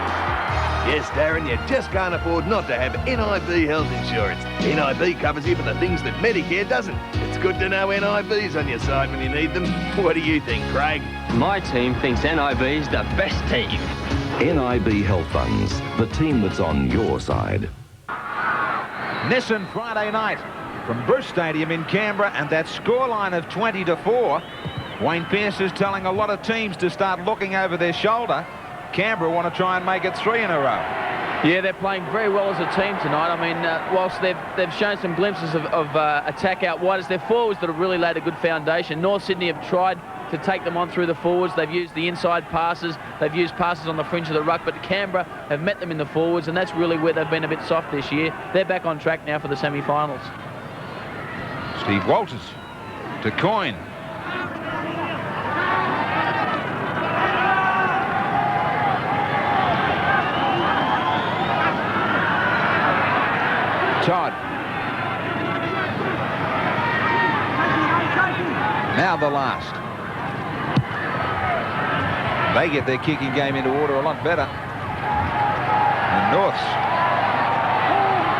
Yes, Darren, you just can't afford not to have NIB health insurance. NIB covers you for the things that Medicare doesn't. It's good to know NIB's on your side when you need them. What do you think, Craig? My team thinks NIB's the best team. NIB Health Funds, the team that's on your side. Nissan Friday night from Bruce Stadium in Canberra, and that scoreline of 20 to 4. Wayne Pearce is telling a lot of teams to start looking over their shoulder. Canberra want to try and make it 3 in a row. Yeah, they're playing very well as a team tonight. I mean, whilst they've shown some glimpses of attack out wide, it's their forwards that have really laid a good foundation. North Sydney have tried to take them on through the forwards. They've used the inside passes. They've used passes on the fringe of the ruck, but Canberra have met them in the forwards, and that's really where they've been a bit soft this year. They're back on track now for the semi-finals. Steve Walters to Coyne. Todd. Now the last. They get their kicking game into order a lot better. And Norths.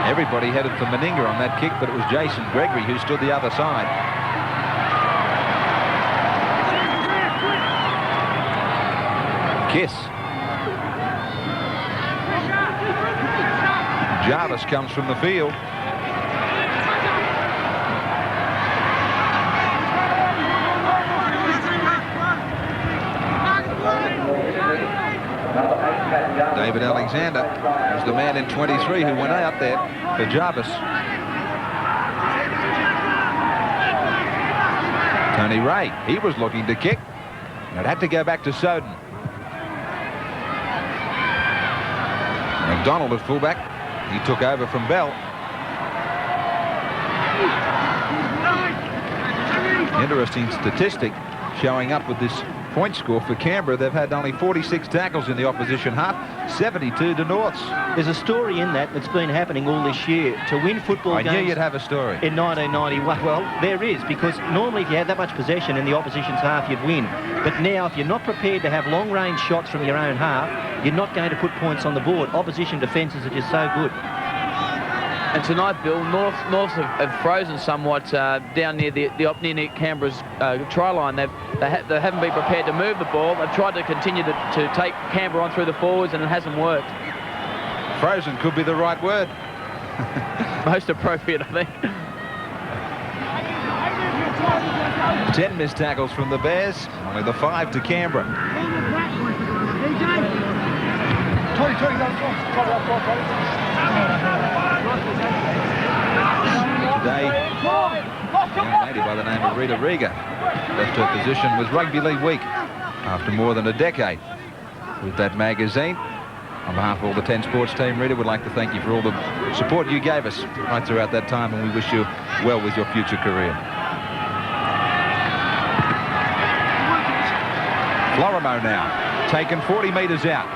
Everybody headed for Meninga on that kick, but it was Jason Gregory who stood the other side. Kiss. Jarvis comes from the field. David Alexander was the man in 23 who went out there for Jarvis. Tony Ray, he was looking to kick. And it had to go back to Soden. McDonald at fullback. He took over from Bell. Interesting statistic showing up with this point score for Canberra. They've had only 46 tackles in the opposition half, 72 to Norths. There's a story in that's been happening all this year. To win football games... I knew you'd have a story. In 1991, well, there is, because normally if you had that much possession in the opposition's half, you'd win. But now, if you're not prepared to have long-range shots from your own half, you're not going to put points on the board. Opposition defences are just so good. And tonight, Bill, Norths have frozen somewhat down near near Canberra's try line. They haven't been prepared to move the ball. They've tried to continue to take Canberra on through the forwards, and it hasn't worked. Frozen could be the right word. Most appropriate, I think. 10 missed tackles from the Bears, only the 5 to Canberra. Today, a young lady by the name of Rita Riga left her position with Rugby League Week after more than a decade with that magazine. On behalf of all the 10 sports team, Rita, would like to thank you for all the support you gave us right throughout that time, and we wish you well with your future career. Florimo now, taken 40 metres out.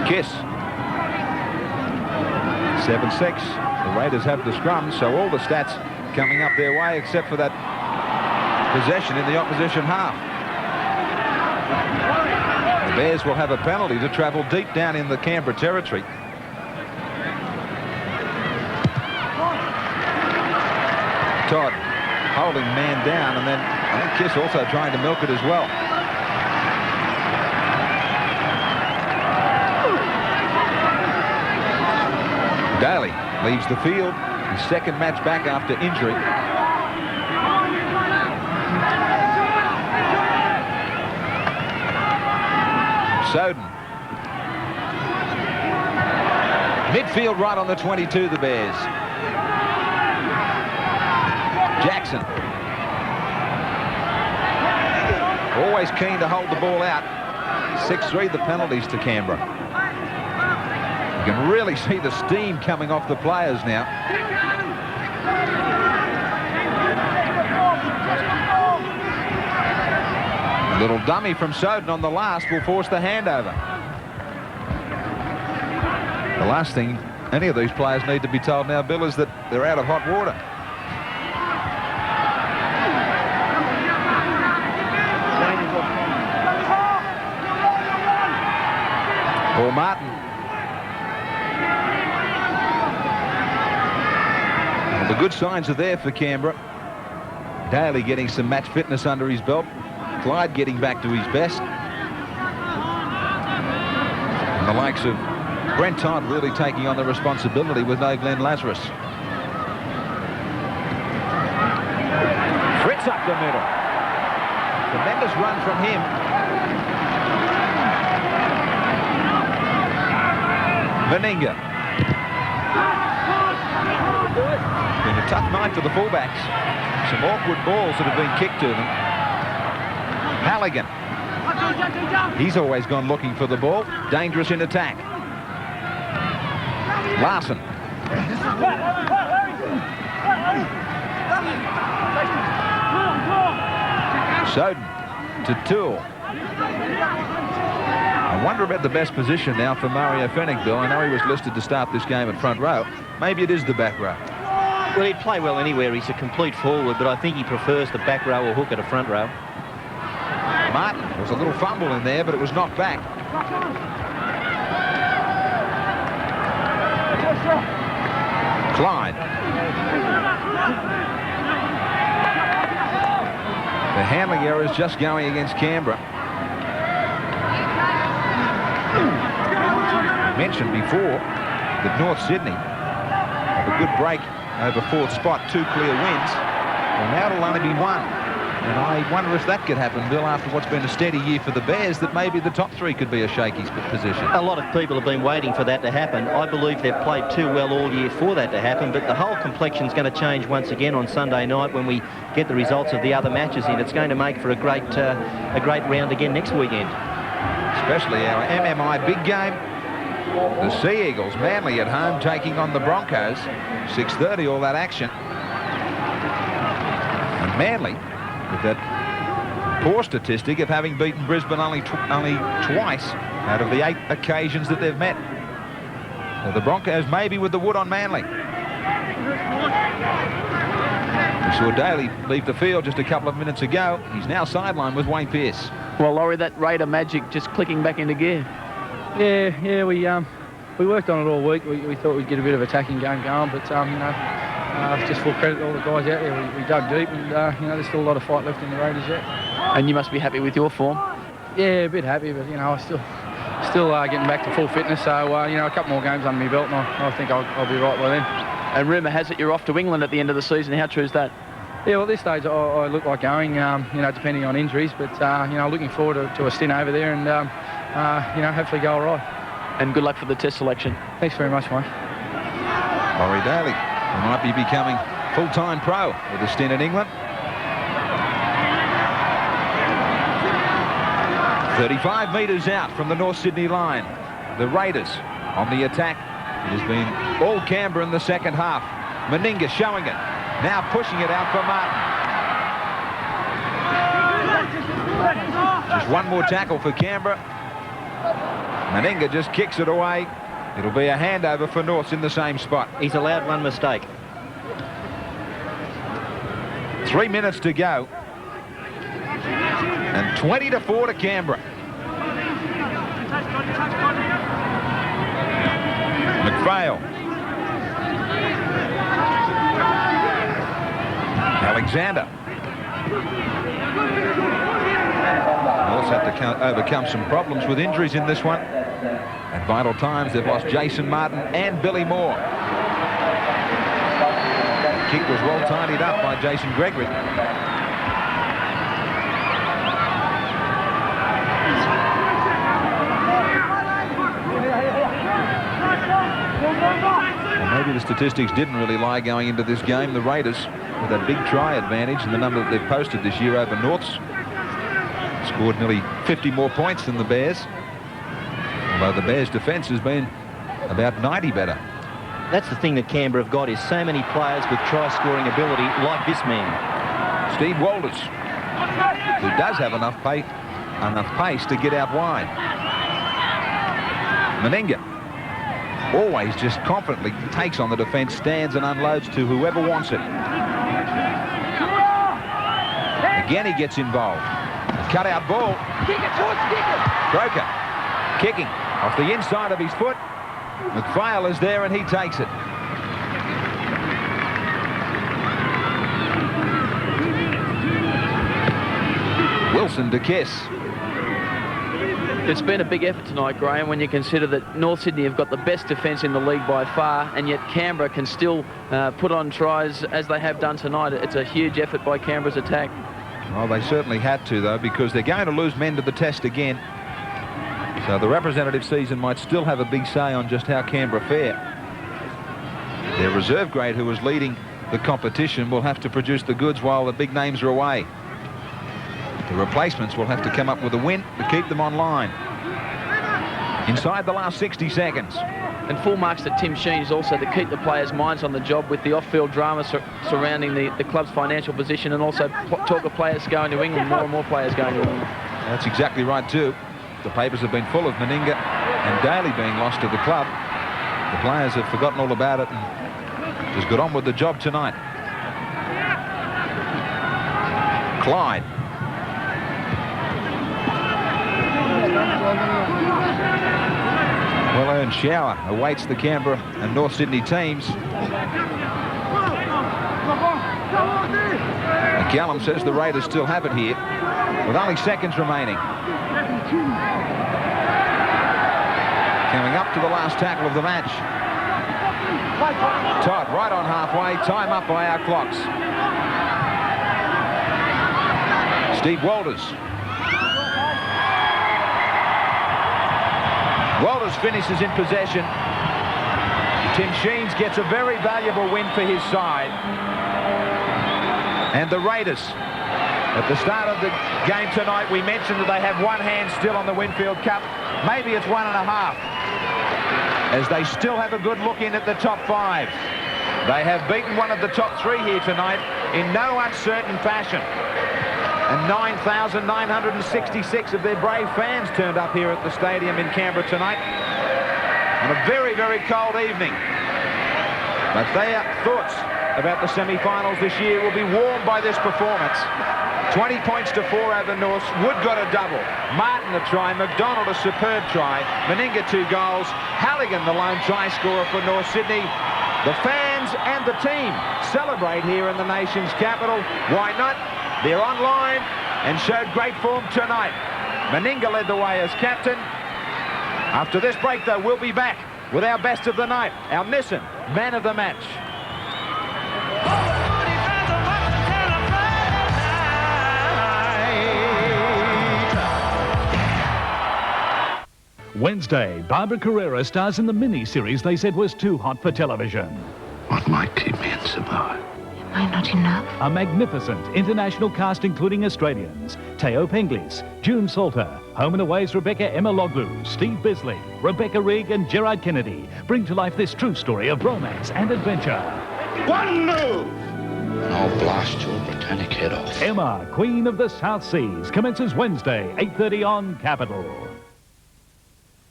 Kiss. 7-6. The Raiders have the scrum, so all the stats coming up their way except for that possession in the opposition half. The Bears will have a penalty to travel deep down in the Canberra territory. Todd holding man down, and then I think Kiss also trying to milk it as well. Daly leaves the field, his second match back after injury. Soden. Midfield right on the 22, the Bears. Jackson. Always keen to hold the ball out. 6-3 the penalties to Canberra. You can really see the steam coming off the players now. A little dummy from Soden on the last will force the handover. The last thing any of these players need to be told now, Bill, is that they're out of hot water. Paul Martin. Well, the good signs are there for Canberra. Daly getting some match fitness under his belt. Clyde getting back to his best. And the likes of Brent Todd really taking on the responsibility with no Glenn Lazarus. Fritz up the middle. Tremendous run from him. Meninga. Been a tough night for the fullbacks. Some awkward balls that have been kicked to them. Halligan. He's always gone looking for the ball. Dangerous in attack. Larson. Soden to Toole. I wonder about the best position now for Mario Fennick, Bill. I know he was listed to start this game at front row. Maybe it is the back row. Well, he'd play well anywhere. He's a complete forward, but I think he prefers the back row or hook at a front row. Martin, there was a little fumble in there, but it was knocked back. Clyde. The handling error is just going against Canberra. I mentioned before that North Sydney have a good break over fourth spot, 2 clear wins. Well, now it'll only be 1. And I wonder if that could happen, Bill, after what's been a steady year for the Bears, that maybe the top three could be a shaky position. A lot of people have been waiting for that to happen. I believe they've played too well all year for that to happen, but the whole complexion's going to change once again on Sunday night when we get the results of the other matches in. It's going to make for a great round again next weekend. Especially our MMI big game. The Sea Eagles, Manly at home, taking on the Broncos. 6:30, all that action. And Manly, with that poor statistic of having beaten Brisbane only twice out of the 8 occasions that they've met. So the Broncos maybe with the wood on Manly. We saw Daly leave the field just a couple of minutes ago. He's now sidelined with Wayne Pearce. Well, Laurie, that Raider magic just clicking back into gear. Yeah, we worked on it all week. We thought we'd get a bit of attacking game going, but you know, just full credit to all the guys out there. We dug deep, and you know, there's still a lot of fight left in the Raiders yet. And you must be happy with your form. Yeah, a bit happy, but you know, I still getting back to full fitness. So you know, a couple more games under my belt, and I think I'll be right by then. And rumour has it you're off to England at the end of the season. How true is that? Yeah, well, at this stage I look like going, you know, depending on injuries, but you know, looking forward to a stint over there, and you know, hopefully go all right. And good luck for the test selection. Thanks very much, mate. Laurie Daly, who might be becoming full-time pro with a stint in England. 35 metres out from the North Sydney line. The Raiders on the attack. It has been all Canberra in the second half. Meninga showing it. Now pushing it out for Martin. Just one more tackle for Canberra. Meninga just kicks it away. It'll be a handover for Norths in the same spot. He's allowed one mistake. 3 minutes to go. And 20-4 to Canberra. McPhail. Alexander. Norths had to overcome some problems with injuries in this one. At vital times, they've lost Jason Martin and Billy Moore. The kick was well tidied up by Jason Gregory. Well, maybe the statistics didn't really lie going into this game. The Raiders, with a big try advantage and the number that they've posted this year over Norths, scored nearly 50 more points than the Bears. Although the Bears' defence has been about 90 better. That's the thing that Canberra have got, is so many players with try-scoring ability like this man. Steve Walters, who does have enough pace to get out wide. Meninga always just confidently takes on the defence, stands and unloads to whoever wants it. Again he gets involved. Cut-out ball. Croker kicking off the inside of his foot. McPhail is there and he takes it. Wilson to Kiss. It's been a big effort tonight, Graham, when you consider that North Sydney have got the best defence in the league by far, and yet Canberra can still put on tries as they have done tonight. It's a huge effort by Canberra's attack. Well, they certainly had to, though, because they're going to lose men to the test again. So the representative season might still have a big say on just how Canberra fare. Their reserve grade, who was leading the competition, will have to produce the goods while the big names are away. The replacements will have to come up with a win to keep them online. Inside the last 60 seconds. And full marks to Tim Sheen's also to keep the players' minds on the job with the off-field drama surrounding the club's financial position, and also talk of players going to England, more and more players going to England. That's exactly right too. The papers have been full of Meninga and Daly being lost to the club. The players have forgotten all about it and just got on with the job tonight. Clyde. Well-earned shower awaits the Canberra and North Sydney teams. McCallum says the Raiders still have it here, with only seconds remaining. Coming up to the last tackle of the match. Todd right on halfway, time up by our clocks. Steve Walters. Walters finishes in possession. Tim Sheens gets a very valuable win for his side. And the Raiders, at the start of the game tonight, we mentioned that they have one hand still on the Winfield Cup. Maybe it's 1.5, as they still have a good look in at the top 5. They have beaten one of the top 3 here tonight in no uncertain fashion. And 9,966 of their brave fans turned up here at the stadium in Canberra tonight on a very, very cold evening. But their thoughts about the semi-finals this year will be warmed by this performance. 20 points to 4 over North. Wood got a double. Martin a try. McDonald a superb try. Meninga 2 goals. Halligan the lone try scorer for North Sydney. The fans and the team celebrate here in the nation's capital. Why not? They're online and showed great form tonight. Meninga led the way as captain. After this break, though, we'll be back with our best of the night, our Nissan man of the match. Wednesday, Barbara Carrera stars in the mini-series they said was too hot for television. What might keep me in Samoa? Am I not enough? A magnificent international cast including Australians. Teo Penglis, June Salter, Home and Away's Rebecca Emma-Loglu, Steve Bisley, Rebecca Rigg and Gerard Kennedy bring to life this true story of romance and adventure. One move! And I'll blast your Britannic head off. Emma, Queen of the South Seas, commences Wednesday, 8:30 on Capital.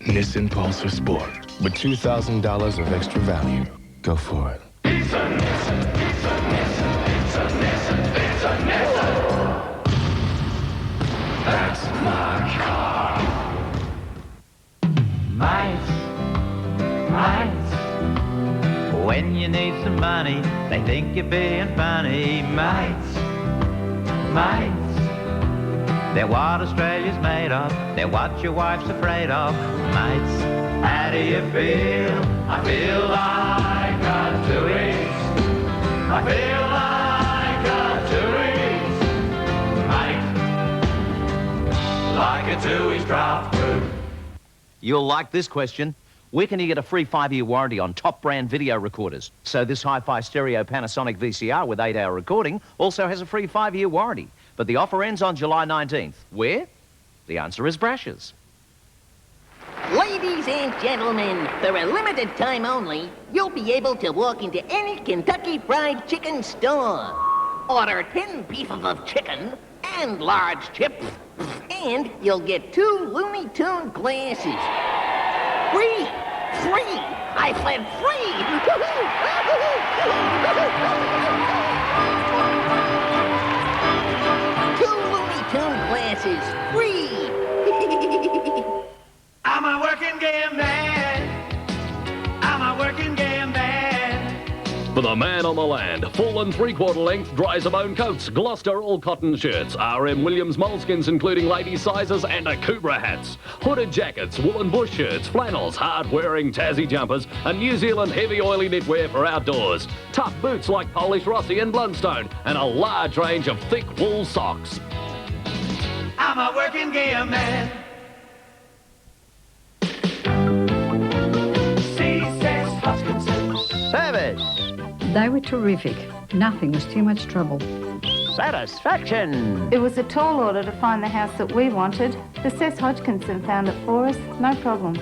Nissan Pulsar Sport with $2,000 of extra value. Go for it. It's a Nissan, it's a Nissan, it's a Nissan, it's a Nissan. That's my car. Mates, mates, when you need some money, they think you're being funny. Mates, mates, they're what Australia's made of, they're what your wife's afraid of. Mates, how do you feel? I feel like a tourist. I feel like a tourist. Mate, like a two-inch draft crew. You'll like this question. Where can you get a free 5-year warranty on top brand video recorders? So this hi-fi stereo Panasonic VCR with 8-hour recording also has a free 5-year warranty. But the offer ends on July 19th. Where? The answer is Brash's. Ladies and gentlemen, for a limited time only, you'll be able to walk into any Kentucky Fried Chicken store. Order 10 pieces of chicken and large chips, and you'll get 2 Looney Tune glasses. Free! Free! I said free! 2 Looney Tune glasses, free! I'm a working gay man. I'm a working gay man. For the man on the land, full and 3/4 length dry-as-a-bone coats, Gloucester all-cotton shirts, RM Williams moleskins including ladies' sizes and Akubra hats, hooded jackets, woolen bush shirts, flannels, hard-wearing Tassie jumpers, and New Zealand heavy oily knitwear for outdoors, tough boots like Polish Rossi and Blundstone, and a large range of thick wool socks. I'm a working gay man. Service. They were terrific. Nothing was too much trouble. Satisfaction. It was a tall order to find the house that we wanted. The Seth Hodgkinson found it for us, no problem.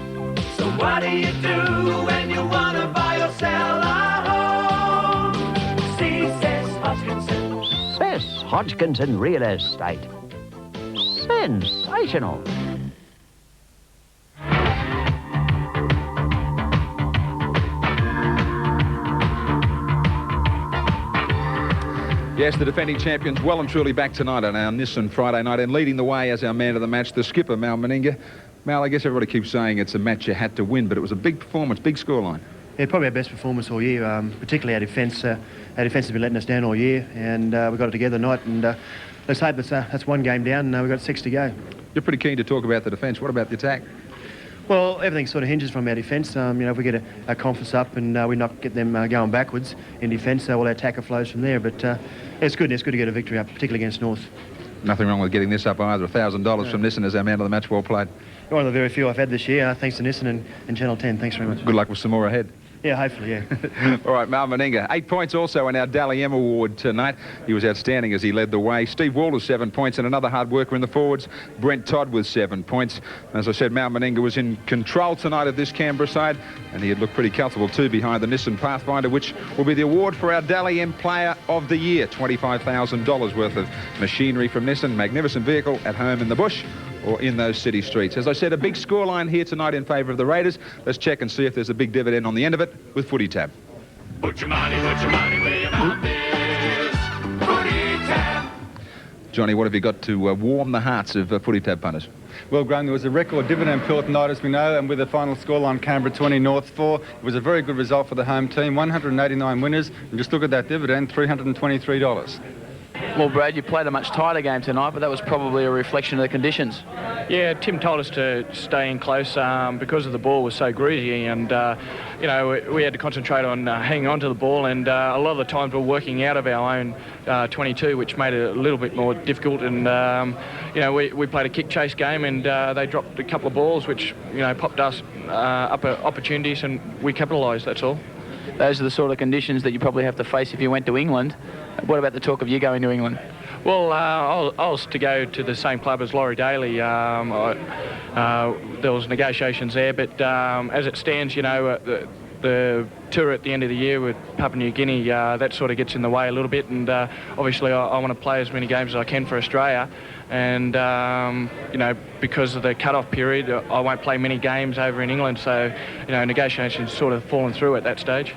So what do you do when you want to buy or sell a home? See Seth Hodgkinson. Seth Hodgkinson Real Estate. Sensational. Yes, the defending champions well and truly back tonight on our Nissan Friday night, and leading the way as our man of the match, the skipper, Mal Meninga. Mal, I guess everybody keeps saying it's a match you had to win, but it was a big performance, big scoreline. Yeah, probably our best performance all year, particularly our defence. Our defence has been letting us down all year, and we got it together tonight, and let's hope that's one game down, and we've got 6 to go. You're pretty keen to talk about the defence. What about the attack? Well, everything sort of hinges from our defence. If we get our confidence up and we not get them going backwards in defence, well, our attacker flows from there. But it's good. It's good to get a victory up, particularly against North. Nothing wrong with getting this up either. $1,000 from Nissan as our man of the match. Well played. You're one of the very few I've had this year. Thanks to Nissan and Channel 10. Thanks very much. Good luck with some more ahead. Yeah, hopefully, yeah. All right, Mal Meninga, 8 points also in our Dally M Award tonight. He was outstanding as he led the way. Steve Walters, 7 points, and another hard worker in the forwards, Brent Todd, with 7 points. As I said, Mal Meninga was in control tonight of this Canberra side, and he had looked pretty comfortable too behind the Nissan Pathfinder, which will be the award for our Dally M Player of the Year. $25,000 worth of machinery from Nissan. Magnificent vehicle at home in the bush or in those city streets. As I said, a big scoreline here tonight in favour of the Raiders. Let's check and see if there's a big dividend on the end of it with Footy Tab. Put your money where your mouth is. Footy Tab. Johnny, what have you got to warm the hearts of Footy Tab punters? Well, Graham, there was a record dividend pool tonight, as we know, and with the final scoreline Canberra 20, North 4, it was a very good result for the home team. 189 winners, and just look at that dividend, $323. Well, Brad, you played a much tighter game tonight, but that was probably a reflection of the conditions. Yeah, Tim told us to stay in close because of the ball was so greasy, and you know, we had to concentrate on hanging on to the ball, and a lot of the times we're working out of our own 22, which made it a little bit more difficult. And you know, we played a kick chase game, and they dropped a couple of balls which, you know, popped us up opportunities, and we capitalised. That's all. Those are the sort of conditions that you probably have to face if you went to England. What about the talk of you going to England? Well, I was to go to the same club as Laurie Daly. There was negotiations there, but as it stands, you know, the tour at the end of the year with Papua New Guinea, that sort of gets in the way a little bit, and obviously I want to play as many games as I can for Australia, and you know, because of the cut-off period, I won't play many games over in England, so, you know, negotiations sort of fallen through at that stage.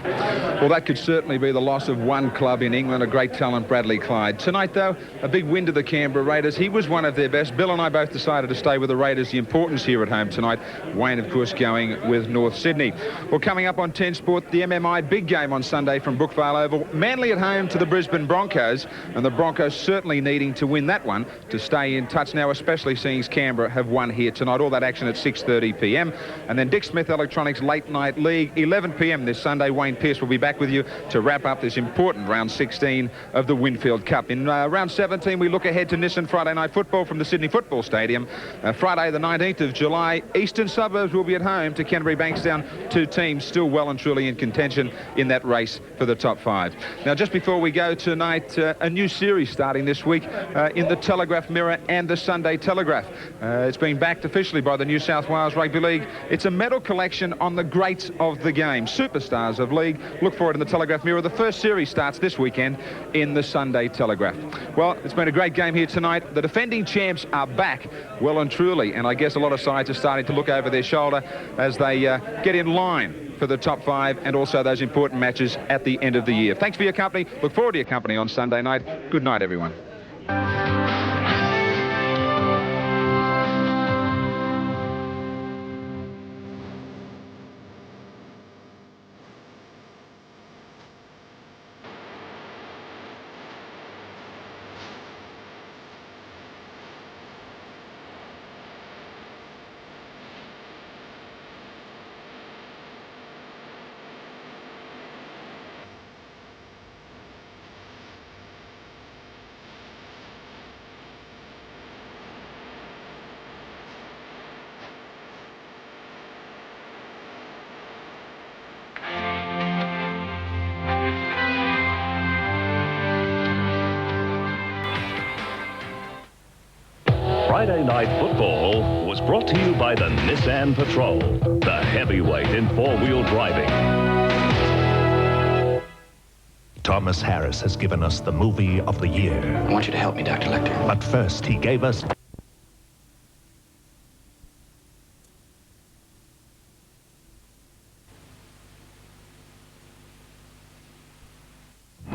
Well, that could certainly be the loss of one club in England, a great talent, Bradley Clyde. Tonight, though, a big win to the Canberra Raiders. He was one of their best. Bill and I both decided to stay with the Raiders. The importance here at home tonight. Wayne, of course, going with North Sydney. Well, coming up on 10 Sport, the MMI big game on Sunday from Brookvale Oval. Manly at home to the Brisbane Broncos, and the Broncos certainly needing to win that one to stay in touch now, especially seeing Canberra have won here tonight. All that action at 6:30 p.m. And then Dick Smith Electronics Late Night League, 11 p.m. this Sunday. Wayne Pearce will be back with you to wrap up this important round 16 of the Winfield Cup. In round 17, we look ahead to Nissan Friday Night Football from the Sydney Football Stadium. Friday the 19th of July, Eastern Suburbs will be at home to Canterbury Bankstown. Two teams still well and truly in contention in that race for the top 5. Now, just before we go tonight, a new series starting this week in the Telegraph Mirror and the Sunday Telegraph. It's been backed officially by the New South Wales Rugby League. It's a medal collection on the greats of the game, superstars of league. Look for it in the Telegraph Mirror. The first series starts this weekend in the Sunday Telegraph. Well, it's been a great game here tonight. The defending champs are back well and truly, and I guess a lot of sides are starting to look over their shoulder as they get in line for the top 5 and also those important matches at the end of the year. Thanks for your company. Look forward to your company on Sunday night. Good night, everyone. Friday Night Football was brought to you by the Nissan Patrol, the heavyweight in four-wheel driving. Thomas Harris has given us the movie of the year. I want you to help me, Dr. Lecter. But first, he gave us...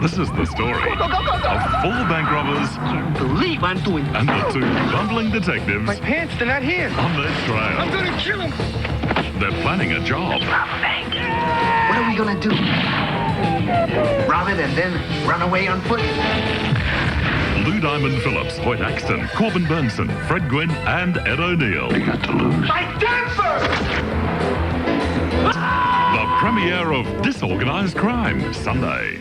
This is the story of 4 bank robbers. I can't believe I'm doing this. And the 2 bumbling detectives. My pants, they're not here. On their trail. I'm gonna kill him. They're planning a job. Rob a bank. What are we gonna do? Rob it and then run away on foot? Lou Diamond Phillips, Hoyt Axton, Corbin Burnson, Fred Gwynn, and Ed O'Neill. You got to lose. My dancer! The premiere of Disorganized Crime, Sunday.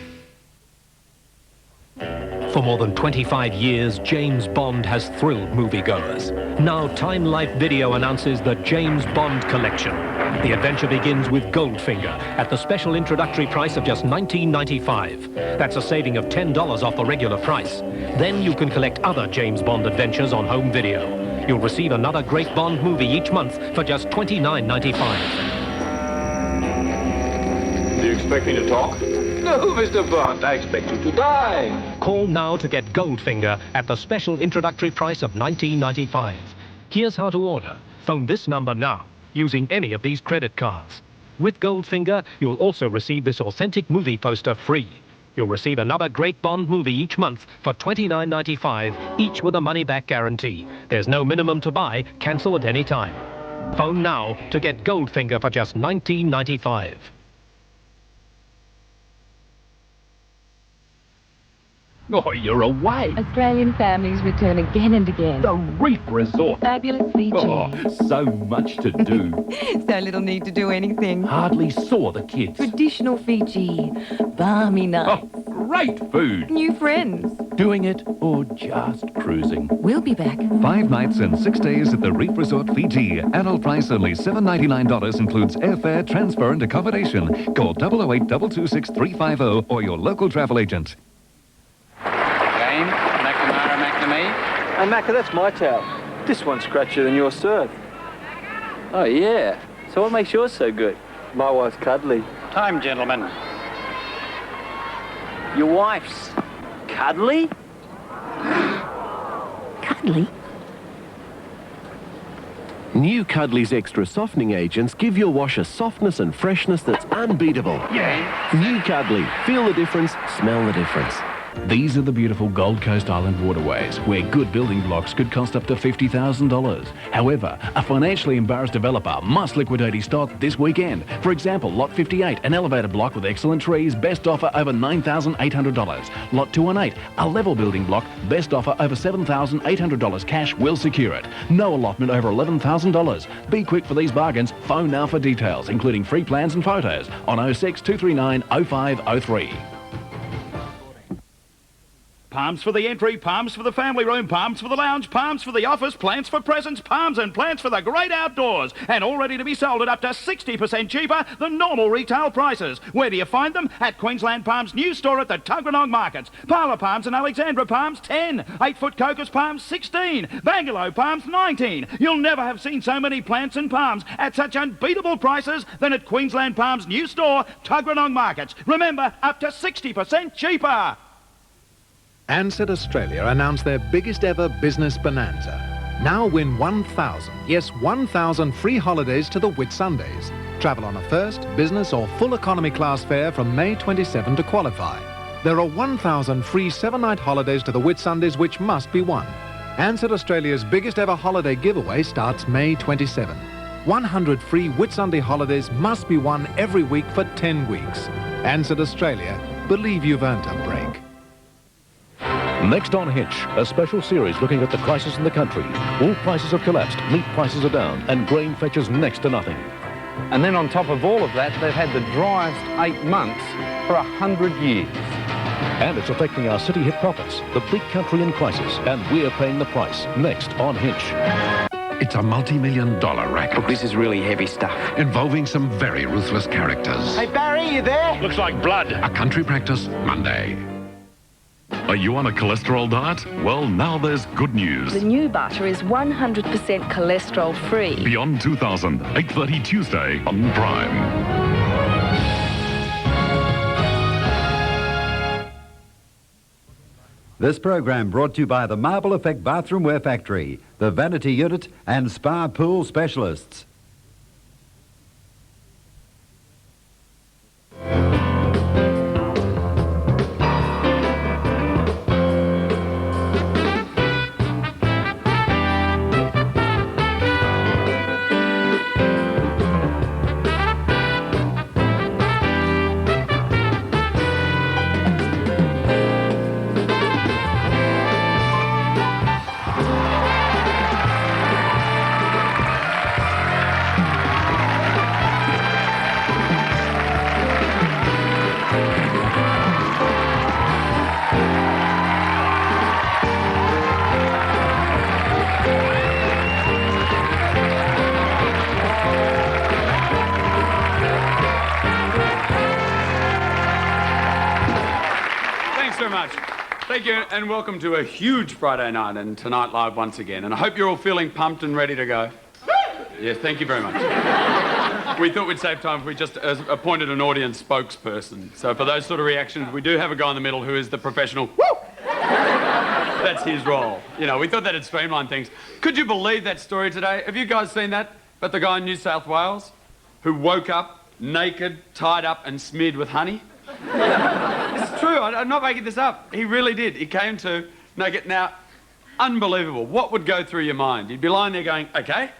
For more than 25 years, James Bond has thrilled moviegoers. Now Time Life Video announces the James Bond Collection. The adventure begins with Goldfinger at the special introductory price of just $19.95. That's a saving of $10 off the regular price. Then you can collect other James Bond adventures on home video. You'll receive another great Bond movie each month for just $29.95. Do you expect me to talk? No, Mr. Bond, I expect you to die. Call now to get Goldfinger at the special introductory price of $19.95. Here's how to order. Phone this number now, using any of these credit cards. With Goldfinger, you'll also receive this authentic movie poster free. You'll receive another great Bond movie each month for $29.95, each with a money-back guarantee. There's no minimum to buy, cancel at any time. Phone now to get Goldfinger for just $19.95. Oh, you're away. Australian families return again and again. The Reef Resort. Fabulous Fiji. Oh, so much to do. So little need to do anything. Hardly saw the kids. Traditional Fiji. Balmy nights. Oh, great food. New friends. Doing it or just cruising? We'll be back. 5 nights and 6 days at the Reef Resort Fiji. Adult price only $7.99 includes airfare, transfer and accommodation. Call 008 226 350 or your local travel agent. Hey, Macca, that's my towel. This one's scratchier than your surf. Oh, yeah. So what makes yours so good? My wife's cuddly. Time, gentlemen. Your wife's cuddly? Cuddly? New Cuddly's extra softening agents give your wash a softness and freshness that's unbeatable. Yeah. New Cuddly. Feel the difference, smell the difference. These are the beautiful Gold Coast Island waterways, where good building blocks could cost up to $50,000. However, a financially embarrassed developer must liquidate his stock this weekend. For example, Lot 58, an elevated block with excellent trees, best offer over $9,800. Lot 218, a level building block, best offer over $7,800 cash will secure it. No allotment over $11,000. Be quick for these bargains. Phone now for details, including free plans and photos on 06 239 0503. Palms for the entry, palms for the family room, palms for the lounge, palms for the office, plants for presents, palms and plants for the great outdoors. And all ready to be sold at up to 60% cheaper than normal retail prices. Where do you find them? At Queensland Palms' new store at the Tuggeranong Markets. Parlour Palms and Alexandra Palms, 10. 8-foot Cocos Palms, 16. Bangalow Palms, 19. You'll never have seen so many plants and palms at such unbeatable prices than at Queensland Palms' new store, Tuggeranong Markets. Remember, up to 60% cheaper. Ansett Australia announced their biggest ever business bonanza. Now win 1,000, yes 1,000 free holidays to the Whitsundays. Travel on a first, business or full economy class fare from May 27 to qualify. There are 1,000 free 7-night holidays to the Whitsundays which must be won. Ansett Australia's biggest ever holiday giveaway starts May 27. 100 free Whitsunday holidays must be won every week for 10 weeks. Ansett Australia, believe you've earned a break. Next on Hinch, a special series looking at the crisis in the country. All prices have collapsed, meat prices are down, and grain fetches next to nothing. And then on top of all of that, they've had the driest 8 months for 100 years. And it's affecting our city hit profits. The bleak country in crisis, and we're paying the price. Next on Hinch. It's a multi-million-dollar racket. Look, this is really heavy stuff. Involving some very ruthless characters. Hey, Barry, you there? Looks like blood. A country practice Monday. Are you on a cholesterol diet? Well, now there's good news. The new butter is 100% cholesterol free. Beyond 2000, 8:30 Tuesday on Prime. This program brought to you by the Marble Effect Bathroom Wear Factory, the Vanity Unit and Spa Pool Specialists. Thank you, and welcome to a huge Friday night and Tonight Live once again. And I hope you're all feeling pumped and ready to go. Yes, thank you very much. We thought we'd save time if we just appointed an audience spokesperson. So for those sort of reactions, we do have a guy in the middle who is the professional. Woo! That's his role. You know, we thought that'd streamline things. Could you believe that story today? Have you guys seen that? About the guy in New South Wales who woke up naked, tied up and smeared with honey? It's true, I'm not making this up. He really did. He came to naked. Now, unbelievable. What would go through your mind? You'd be lying there going, okay,